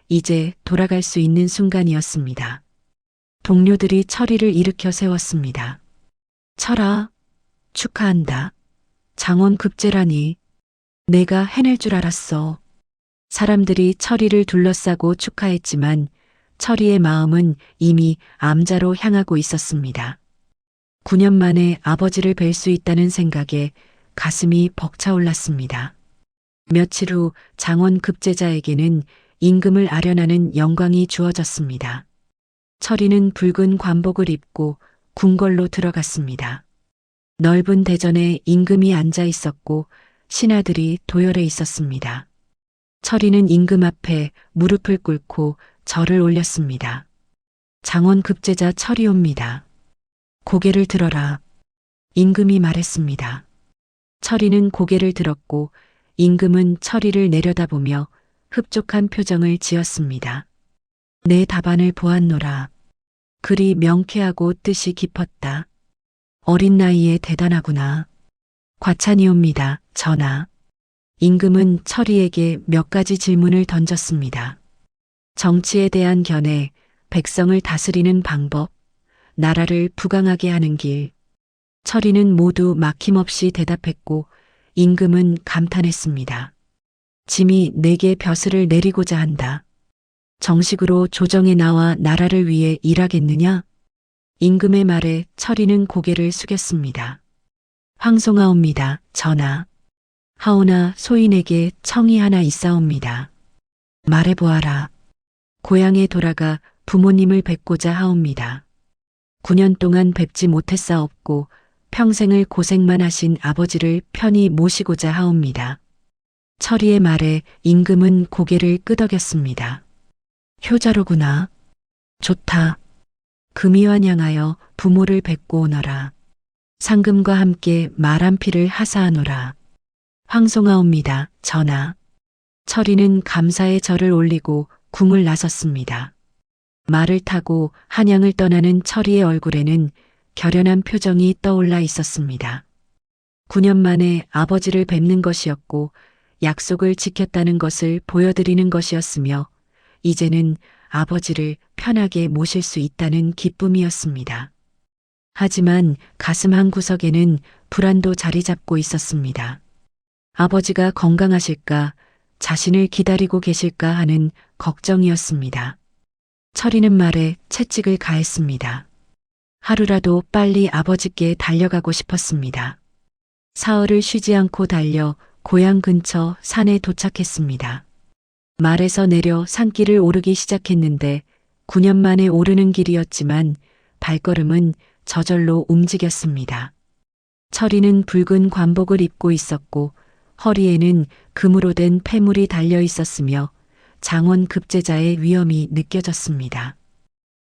이제 돌아갈 수 있는 순간이었습니다. 동료들이 철이를 일으켜 세웠습니다. 철아, 축하한다. 장원급제라니. 내가 해낼 줄 알았어. 사람들이 철이를 둘러싸고 축하했지만 철이의 마음은 이미 암자로 향하고 있었습니다. 9년 만에 아버지를 뵐 수 있다는 생각에 가슴이 벅차올랐습니다. 며칠 후 장원 급제자에게는 임금을 아련하는 영광이 주어졌습니다. 철이는 붉은 관복을 입고 궁궐로 들어갔습니다. 넓은 대전에 임금이 앉아 있었고 신하들이 도열해 있었습니다. 철이는 임금 앞에 무릎을 꿇고 절을 올렸습니다. 장원 급제자 철이옵니다. 고개를 들어라. 임금이 말했습니다. 철이는 고개를 들었고 임금은 철이를 내려다보며 흡족한 표정을 지었습니다. 내 답안을 보았노라. 그리 명쾌하고 뜻이 깊었다. 어린 나이에 대단하구나. 과찬이옵니다, 전하. 임금은 철이에게 몇 가지 질문을 던졌습니다. 정치에 대한 견해, 백성을 다스리는 방법, 나라를 부강하게 하는 길. 철이는 모두 막힘없이 대답했고 임금은 감탄했습니다. 짐이 내게 벼슬을 내리고자 한다. 정식으로 조정에 나와 나라를 위해 일하겠느냐? 임금의 말에 철이는 고개를 숙였습니다. 황송하옵니다, 전하. 하오나 소인에게 청이 하나 있사옵니다. 말해보아라. 고향에 돌아가 부모님을 뵙고자 하옵니다. 9년 동안 뵙지 못했사옵고 평생을 고생만 하신 아버지를 편히 모시고자 하옵니다. 철이의 말에 임금은 고개를 끄덕였습니다. 효자로구나. 좋다. 금이환 향하여 부모를 뵙고 오너라. 상금과 함께 말 한 피를 하사하노라. 황송하옵니다, 전하. 철이는 감사의 절을 올리고 궁을 나섰습니다. 말을 타고 한양을 떠나는 철이의 얼굴에는 결연한 표정이 떠올라 있었습니다. 9년 만에 아버지를 뵙는 것이었고 약속을 지켰다는 것을 보여드리는 것이었으며 이제는 아버지를 편하게 모실 수 있다는 기쁨이었습니다. 하지만 가슴 한구석에는 불안도 자리 잡고 있었습니다. 아버지가 건강하실까, 자신을 기다리고 계실까 하는 걱정이었습니다. 철이는 말에 채찍을 가했습니다. 하루라도 빨리 아버지께 달려가고 싶었습니다. 사흘을 쉬지 않고 달려 고향 근처 산에 도착했습니다. 말에서 내려 산길을 오르기 시작했는데 9년 만에 오르는 길이었지만 발걸음은 저절로 움직였습니다. 철이는 붉은 관복을 입고 있었고 허리에는 금으로 된 패물이 달려 있었으며 장원 급제자의 위엄이 느껴졌습니다.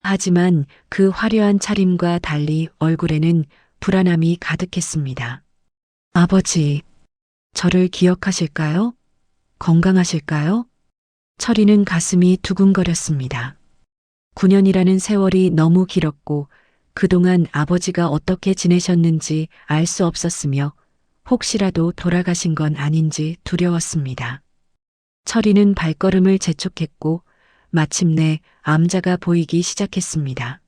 하지만 그 화려한 차림과 달리 얼굴에는 불안함이 가득했습니다. 아버지, 저를 기억하실까요? 건강하실까요? 철이는 가슴이 두근거렸습니다. 9년이라는 세월이 너무 길었고 그동안 아버지가 어떻게 지내셨는지 알 수 없었으며 혹시라도 돌아가신 건 아닌지 두려웠습니다. 철이는 발걸음을 재촉했고 마침내 암자가 보이기 시작했습니다.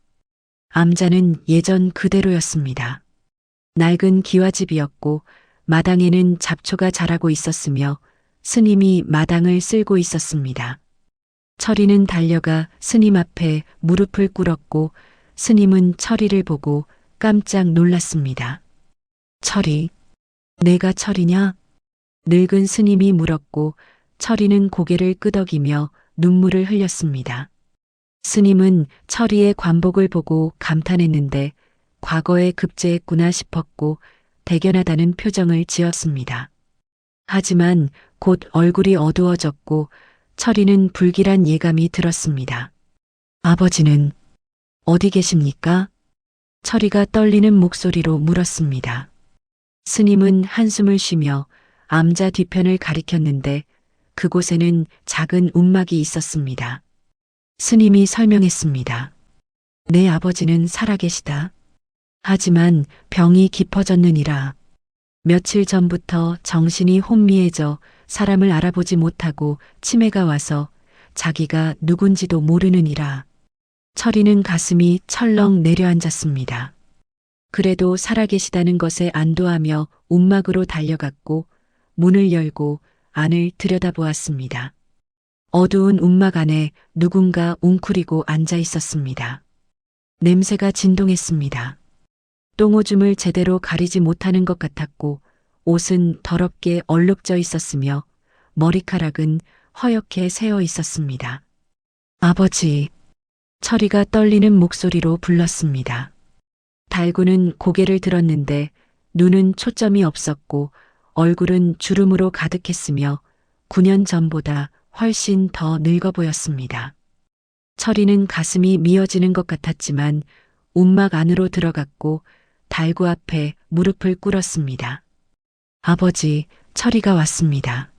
암자는 예전 그대로였습니다. 낡은 기와집이었고 마당에는 잡초가 자라고 있었으며 스님이 마당을 쓸고 있었습니다. 철이는 달려가 스님 앞에 무릎을 꿇었고 스님은 철이를 보고 깜짝 놀랐습니다. 철이, 내가 철이냐? 늙은 스님이 물었고 철이는 고개를 끄덕이며 눈물을 흘렸습니다. 스님은 철이의 관복을 보고 감탄했는데 과거에 급제했구나 싶었고 대견하다는 표정을 지었습니다. 하지만 곧 얼굴이 어두워졌고 철이는 불길한 예감이 들었습니다. 아버지는 어디 계십니까? 철이가 떨리는 목소리로 물었습니다. 스님은 한숨을 쉬며 암자 뒤편을 가리켰는데 그곳에는 작은 움막이 있었습니다. 스님이 설명했습니다. 내 아버지는 살아계시다. 하지만 병이 깊어졌느니라. 며칠 전부터 정신이 혼미해져 사람을 알아보지 못하고 치매가 와서 자기가 누군지도 모르느니라. 철이는 가슴이 철렁 내려앉았습니다. 그래도 살아계시다는 것에 안도하며 움막으로 달려갔고 문을 열고 안을 들여다보았습니다. 어두운 움막 안에 누군가 웅크리고 앉아 있었습니다. 냄새가 진동했습니다. 똥오줌을 제대로 가리지 못하는 것 같았고 옷은 더럽게 얼룩져 있었으며 머리카락은 허옇게 새어 있었습니다. 아버지, 철이가 떨리는 목소리로 불렀습니다. 달구는 고개를 들었는데 눈은 초점이 없었고 얼굴은 주름으로 가득했으며 9년 전보다 훨씬 더 늙어 보였습니다. 철이는 가슴이 미어지는 것 같았지만 움막 안으로 들어갔고 달구 앞에 무릎을 꿇었습니다. 아버지, 철이가 왔습니다.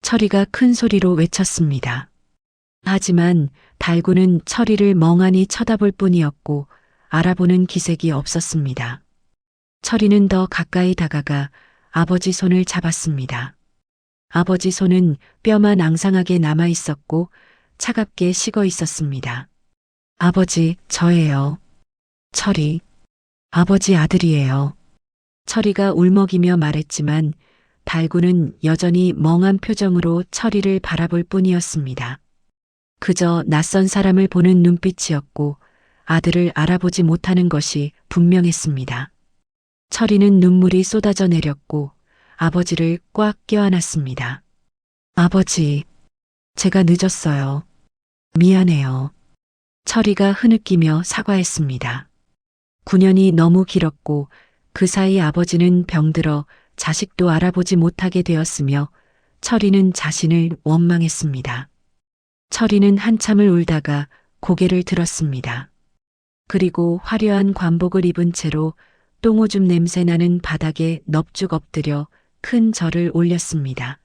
철이가 큰 소리로 외쳤습니다. 하지만 달구는 철이를 멍하니 쳐다볼 뿐이었고 알아보는 기색이 없었습니다. 철이는 더 가까이 다가가 아버지 손을 잡았습니다. 아버지 손은 뼈만 앙상하게 남아 있었고 차갑게 식어 있었습니다. 아버지, 저예요. 철이. 아버지 아들이에요. 철이가 울먹이며 말했지만 달구는 여전히 멍한 표정으로 철이를 바라볼 뿐이었습니다. 그저 낯선 사람을 보는 눈빛이었고 아들을 알아보지 못하는 것이 분명했습니다. 철이는 눈물이 쏟아져 내렸고 아버지를 꽉 껴안았습니다. 아버지, 제가 늦었어요. 미안해요. 철이가 흐느끼며 사과했습니다. 9년이 너무 길었고 그 사이 아버지는 병들어 자식도 알아보지 못하게 되었으며 철이는 자신을 원망했습니다. 철이는 한참을 울다가 고개를 들었습니다. 그리고 화려한 관복을 입은 채로 똥오줌 냄새 나는 바닥에 넙죽 엎드려 큰 절을 올렸습니다.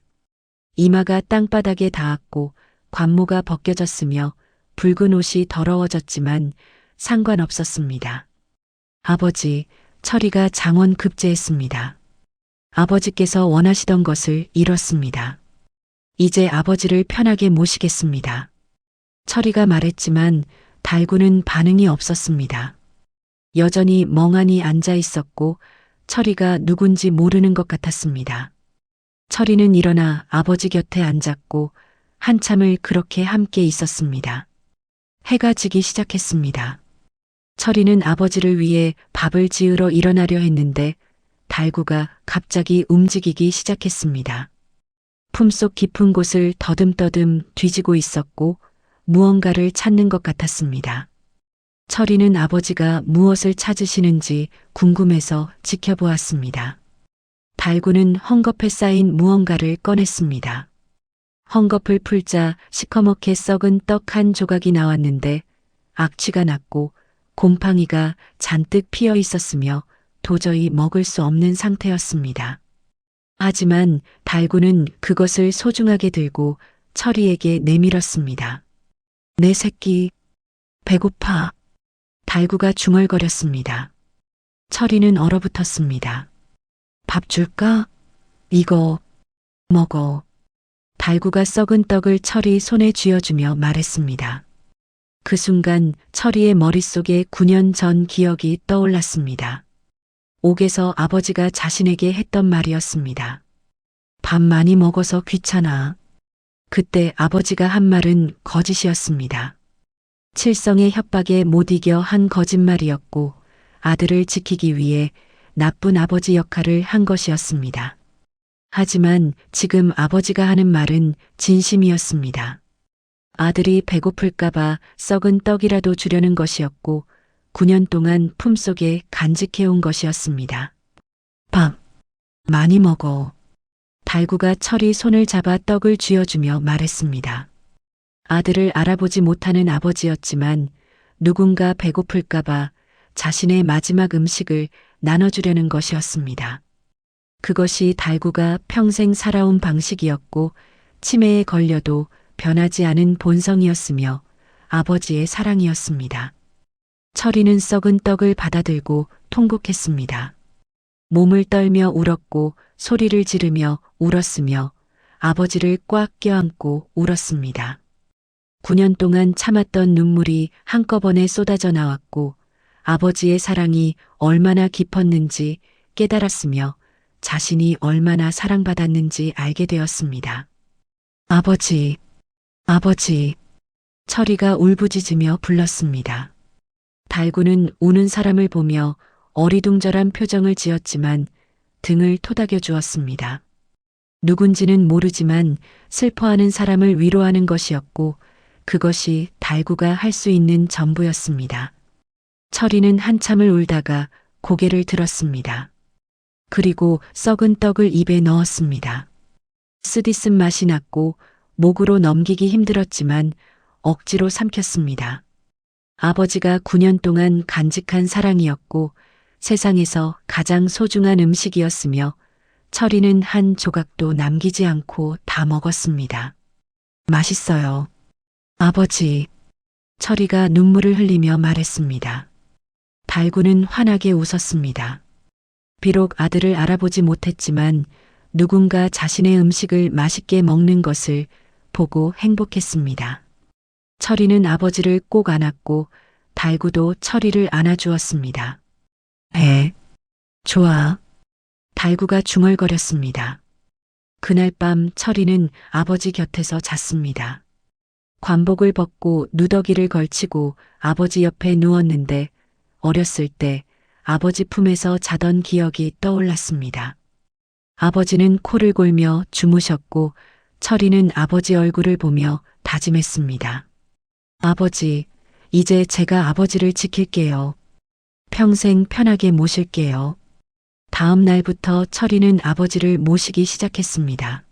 이마가 땅바닥에 닿았고 관모가 벗겨졌으며 붉은 옷이 더러워졌지만 상관없었습니다. 아버지, 철이가 장원 급제했습니다. 아버지께서 원하시던 것을 이뤘습니다. 이제 아버지를 편하게 모시겠습니다. 철이가 말했지만 달구는 반응이 없었습니다. 여전히 멍하니 앉아 있었고 철이가 누군지 모르는 것 같았습니다. 철이는 일어나 아버지 곁에 앉았고 한참을 그렇게 함께 있었습니다. 해가 지기 시작했습니다. 철이는 아버지를 위해 밥을 지으러 일어나려 했는데 달구가 갑자기 움직이기 시작했습니다. 품속 깊은 곳을 더듬더듬 뒤지고 있었고 무언가를 찾는 것 같았습니다. 철이는 아버지가 무엇을 찾으시는지 궁금해서 지켜보았습니다. 달구는 헝겊에 쌓인 무언가를 꺼냈습니다. 헝겊을 풀자 시커멓게 썩은 떡 한 조각이 나왔는데 악취가 났고 곰팡이가 잔뜩 피어 있었으며 도저히 먹을 수 없는 상태였습니다. 하지만 달구는 그것을 소중하게 들고 철이에게 내밀었습니다. 내 새끼, 배고파. 달구가 중얼거렸습니다. 철이는 얼어붙었습니다. 밥 줄까? 이거 먹어. 달구가 썩은 떡을 철이 손에 쥐어주며 말했습니다. 그 순간 철이의 머릿속에 9년 전 기억이 떠올랐습니다. 옥에서 아버지가 자신에게 했던 말이었습니다. 밥 많이 먹어서 귀찮아. 그때 아버지가 한 말은 거짓이었습니다. 칠성의 협박에 못 이겨 한 거짓말이었고 아들을 지키기 위해 나쁜 아버지 역할을 한 것이었습니다. 하지만 지금 아버지가 하는 말은 진심이었습니다. 아들이 배고플까봐 썩은 떡이라도 주려는 것이었고 9년 동안 품속에 간직해온 것이었습니다. 밥 많이 먹어. 달구가 철이 손을 잡아 떡을 쥐어주며 말했습니다. 아들을 알아보지 못하는 아버지였지만 누군가 배고플까봐 자신의 마지막 음식을 나눠주려는 것이었습니다. 그것이 달구가 평생 살아온 방식이었고 치매에 걸려도 변하지 않은 본성이었으며 아버지의 사랑이었습니다. 철이는 썩은 떡을 받아들고 통곡했습니다. 몸을 떨며 울었고 소리를 지르며 울었으며 아버지를 꽉 껴안고 울었습니다. 9년 동안 참았던 눈물이 한꺼번에 쏟아져 나왔고 아버지의 사랑이 얼마나 깊었는지 깨달았으며 자신이 얼마나 사랑받았는지 알게 되었습니다. 아버지, 아버지, 철이가 울부짖으며 불렀습니다. 달구는 우는 사람을 보며 어리둥절한 표정을 지었지만 등을 토닥여 주었습니다. 누군지는 모르지만 슬퍼하는 사람을 위로하는 것이었고 그것이 달구가 할 수 있는 전부였습니다. 철이는 한참을 울다가 고개를 들었습니다. 그리고 썩은 떡을 입에 넣었습니다. 쓰디쓴 맛이 났고 목으로 넘기기 힘들었지만 억지로 삼켰습니다. 아버지가 9년 동안 간직한 사랑이었고 세상에서 가장 소중한 음식이었으며 철이는 한 조각도 남기지 않고 다 먹었습니다. 맛있어요. 아버지. 철이가 눈물을 흘리며 말했습니다. 달구는 환하게 웃었습니다. 비록 아들을 알아보지 못했지만 누군가 자신의 음식을 맛있게 먹는 것을 보고 행복했습니다. 철이는 아버지를 꼭 안았고 달구도 철이를 안아주었습니다. 좋아. 달구가 중얼거렸습니다. 그날 밤 철이는 아버지 곁에서 잤습니다. 관복을 벗고 누더기를 걸치고 아버지 옆에 누웠는데 어렸을 때 아버지 품에서 자던 기억이 떠올랐습니다. 아버지는 코를 골며 주무셨고 철이는 아버지 얼굴을 보며 다짐했습니다. 아버지, 이제 제가 아버지를 지킬게요. 평생 편하게 모실게요. 다음 날부터 철이는 아버지를 모시기 시작했습니다.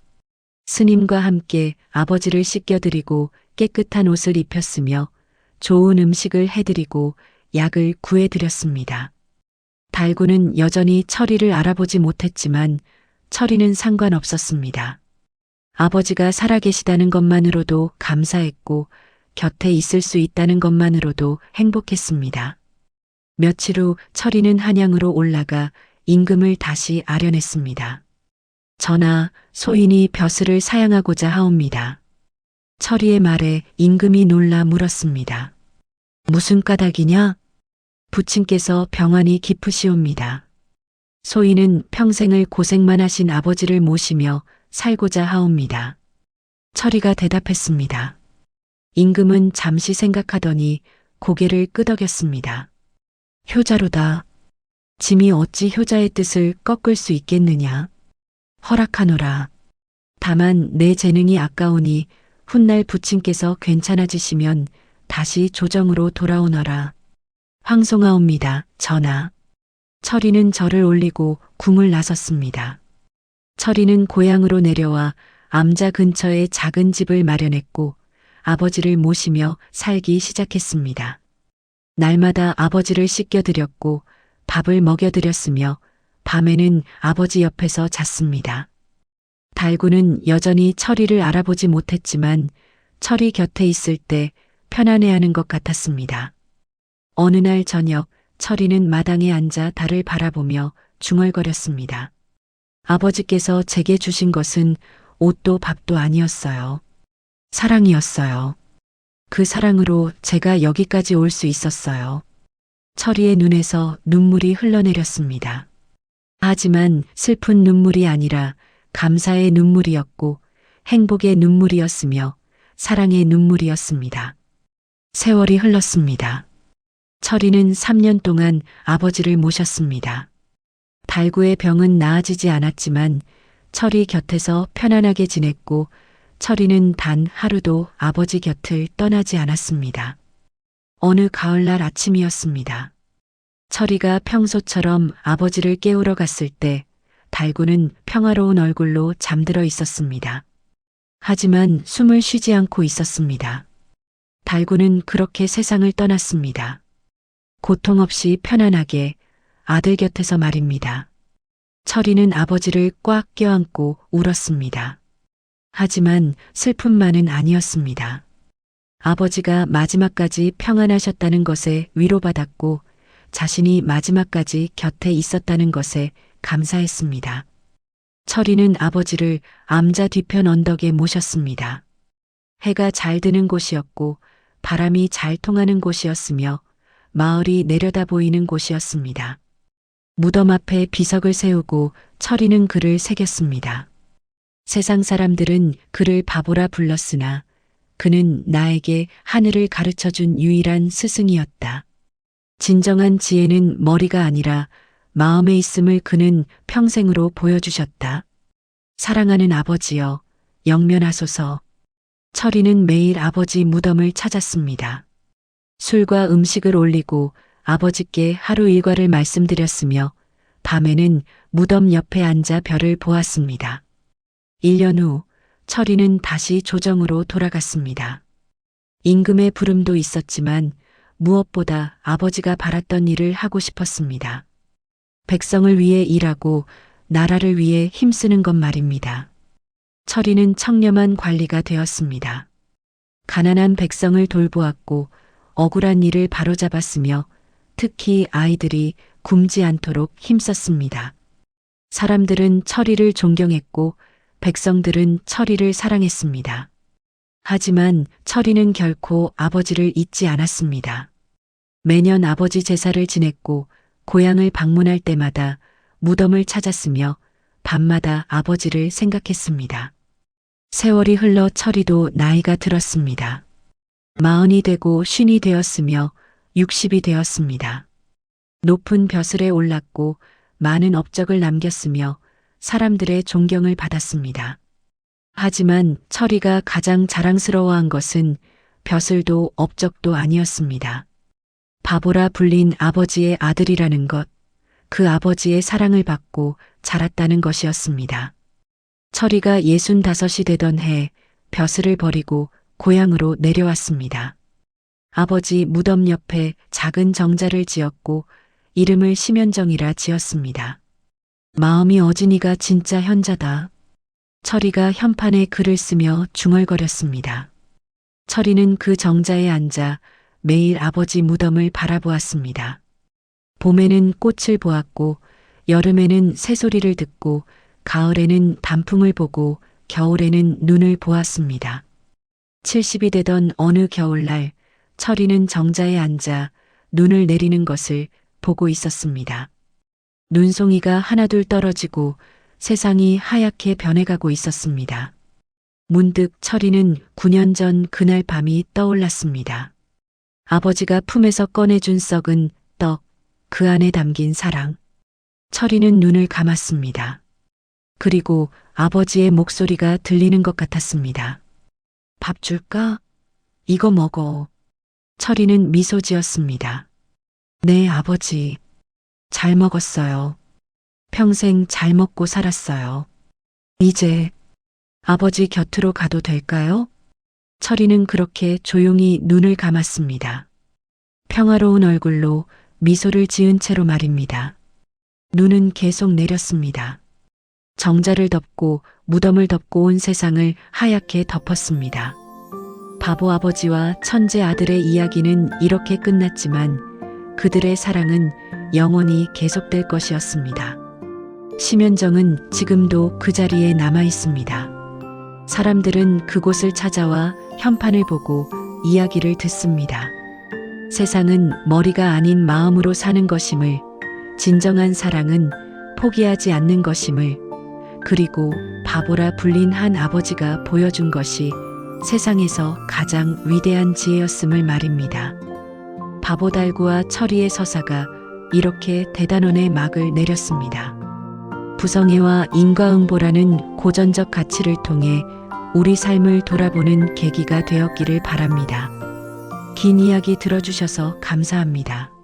스님과 함께 아버지를 씻겨드리고 깨끗한 옷을 입혔으며 좋은 음식을 해드리고 약을 구해드렸습니다. 달구는 여전히 철이를 알아보지 못했지만 철이는 상관없었습니다. 아버지가 살아계시다는 것만으로도 감사했고 곁에 있을 수 있다는 것만으로도 행복했습니다. 며칠 후 철이는 한양으로 올라가 임금을 다시 아련했습니다. 전하, 소인이 벼슬을 사양하고자 하옵니다. 철이의 말에 임금이 놀라 물었습니다. 무슨 까닭이냐? 부친께서 병환이 깊으시옵니다. 소인은 평생을 고생만 하신 아버지를 모시며 살고자 하옵니다. 철이가 대답했습니다. 임금은 잠시 생각하더니 고개를 끄덕였습니다. 효자로다. 짐이 어찌 효자의 뜻을 꺾을 수 있겠느냐. 허락하노라. 다만 내 재능이 아까우니 훗날 부친께서 괜찮아지시면 다시 조정으로 돌아오너라. 황송하옵니다, 전하. 철이는 절을 올리고 궁을 나섰습니다. 철이는 고향으로 내려와 암자 근처에 작은 집을 마련했고 아버지를 모시며 살기 시작했습니다. 날마다 아버지를 씻겨드렸고 밥을 먹여드렸으며 밤에는 아버지 옆에서 잤습니다. 달구는 여전히 철이를 알아보지 못했지만 철이 곁에 있을 때 편안해하는 것 같았습니다. 어느 날 저녁 철이는 마당에 앉아 달을 바라보며 중얼거렸습니다. 아버지께서 제게 주신 것은 옷도 밥도 아니었어요. 사랑이었어요. 그 사랑으로 제가 여기까지 올 수 있었어요. 철이의 눈에서 눈물이 흘러내렸습니다. 하지만 슬픈 눈물이 아니라 감사의 눈물이었고 행복의 눈물이었으며 사랑의 눈물이었습니다. 세월이 흘렀습니다. 철이는 3년 동안 아버지를 모셨습니다. 달구의 병은 나아지지 않았지만 철이 곁에서 편안하게 지냈고 철이는 단 하루도 아버지 곁을 떠나지 않았습니다. 어느 가을날 아침이었습니다. 철이가 평소처럼 아버지를 깨우러 갔을 때 달구는 평화로운 얼굴로 잠들어 있었습니다. 하지만 숨을 쉬지 않고 있었습니다. 달구는 그렇게 세상을 떠났습니다. 고통 없이 편안하게 아들 곁에서 말입니다. 철이는 아버지를 꽉 껴안고 울었습니다. 하지만 슬픔만은 아니었습니다. 아버지가 마지막까지 평안하셨다는 것에 위로받았고 자신이 마지막까지 곁에 있었다는 것에 감사했습니다. 철이는 아버지를 암자 뒤편 언덕에 모셨습니다. 해가 잘 드는 곳이었고 바람이 잘 통하는 곳이었으며 마을이 내려다 보이는 곳이었습니다. 무덤 앞에 비석을 세우고 철이는 글을 새겼습니다. 세상 사람들은 그를 바보라 불렀으나 그는 나에게 하늘을 가르쳐준 유일한 스승이었다. 진정한 지혜는 머리가 아니라 마음에 있음을 그는 평생으로 보여주셨다. 사랑하는 아버지여, 영면하소서. 철이는 매일 아버지 무덤을 찾았습니다. 술과 음식을 올리고 아버지께 하루 일과를 말씀드렸으며 밤에는 무덤 옆에 앉아 별을 보았습니다. 1년 후 철이는 다시 조정으로 돌아갔습니다. 임금의 부름도 있었지만 무엇보다 아버지가 바랐던 일을 하고 싶었습니다. 백성을 위해 일하고 나라를 위해 힘쓰는 것 말입니다. 철이는 청렴한 관리가 되었습니다. 가난한 백성을 돌보았고 억울한 일을 바로잡았으며 특히 아이들이 굶지 않도록 힘썼습니다. 사람들은 철이를 존경했고 백성들은 철이를 사랑했습니다. 하지만 철이는 결코 아버지를 잊지 않았습니다. 매년 아버지 제사를 지냈고 고향을 방문할 때마다 무덤을 찾았으며 밤마다 아버지를 생각했습니다. 세월이 흘러 철이도 나이가 들었습니다. 40이 되고 50이 되었으며 60이 되었습니다. 높은 벼슬에 올랐고 많은 업적을 남겼으며 사람들의 존경을 받았습니다. 하지만 철이가 가장 자랑스러워한 것은 벼슬도 업적도 아니었습니다. 바보라 불린 아버지의 아들이라는 것, 그 아버지의 사랑을 받고 자랐다는 것이었습니다. 철이가 65이 되던 해 벼슬을 버리고 고향으로 내려왔습니다. 아버지 무덤 옆에 작은 정자를 지었고 이름을 심연정이라 지었습니다. 마음이 어진이가 진짜 현자다. 철이가 현판에 글을 쓰며 중얼거렸습니다. 철이는 그 정자에 앉아 매일 아버지 무덤을 바라보았습니다. 봄에는 꽃을 보았고 여름에는 새소리를 듣고 가을에는 단풍을 보고 겨울에는 눈을 보았습니다. 70이 되던 어느 겨울날 철이는 정자에 앉아 눈을 내리는 것을 보고 있었습니다. 눈송이가 하나둘 떨어지고 세상이 하얗게 변해가고 있었습니다. 문득 철이는 9년 전 그날 밤이 떠올랐습니다. 아버지가 품에서 꺼내준 썩은 떡, 그 안에 담긴 사랑. 철이는 눈을 감았습니다. 그리고 아버지의 목소리가 들리는 것 같았습니다. 밥 줄까? 이거 먹어. 철이는 미소 지었습니다. 네, 아버지. 잘 먹었어요. 평생 잘 먹고 살았어요. 이제 아버지 곁으로 가도 될까요? 철이는 그렇게 조용히 눈을 감았습니다. 평화로운 얼굴로 미소를 지은 채로 말입니다. 눈은 계속 내렸습니다. 정자를 덮고 무덤을 덮고 온 세상을 하얗게 덮었습니다. 바보 아버지와 천재 아들의 이야기는 이렇게 끝났지만 그들의 사랑은 영원히 계속될 것이었습니다. 심연정은 지금도 그 자리에 남아 있습니다. 사람들은 그곳을 찾아와 현판을 보고 이야기를 듣습니다. 세상은 머리가 아닌 마음으로 사는 것임을, 진정한 사랑은 포기하지 않는 것임을, 그리고 바보라 불린 한 아버지가 보여준 것이 세상에서 가장 위대한 지혜였음을 말입니다. 바보달구와 철이의 서사가 이렇게 대단원의 막을 내렸습니다. 부성애와 인과응보라는 고전적 가치를 통해 우리 삶을 돌아보는 계기가 되었기를 바랍니다. 긴 이야기 들어주셔서 감사합니다.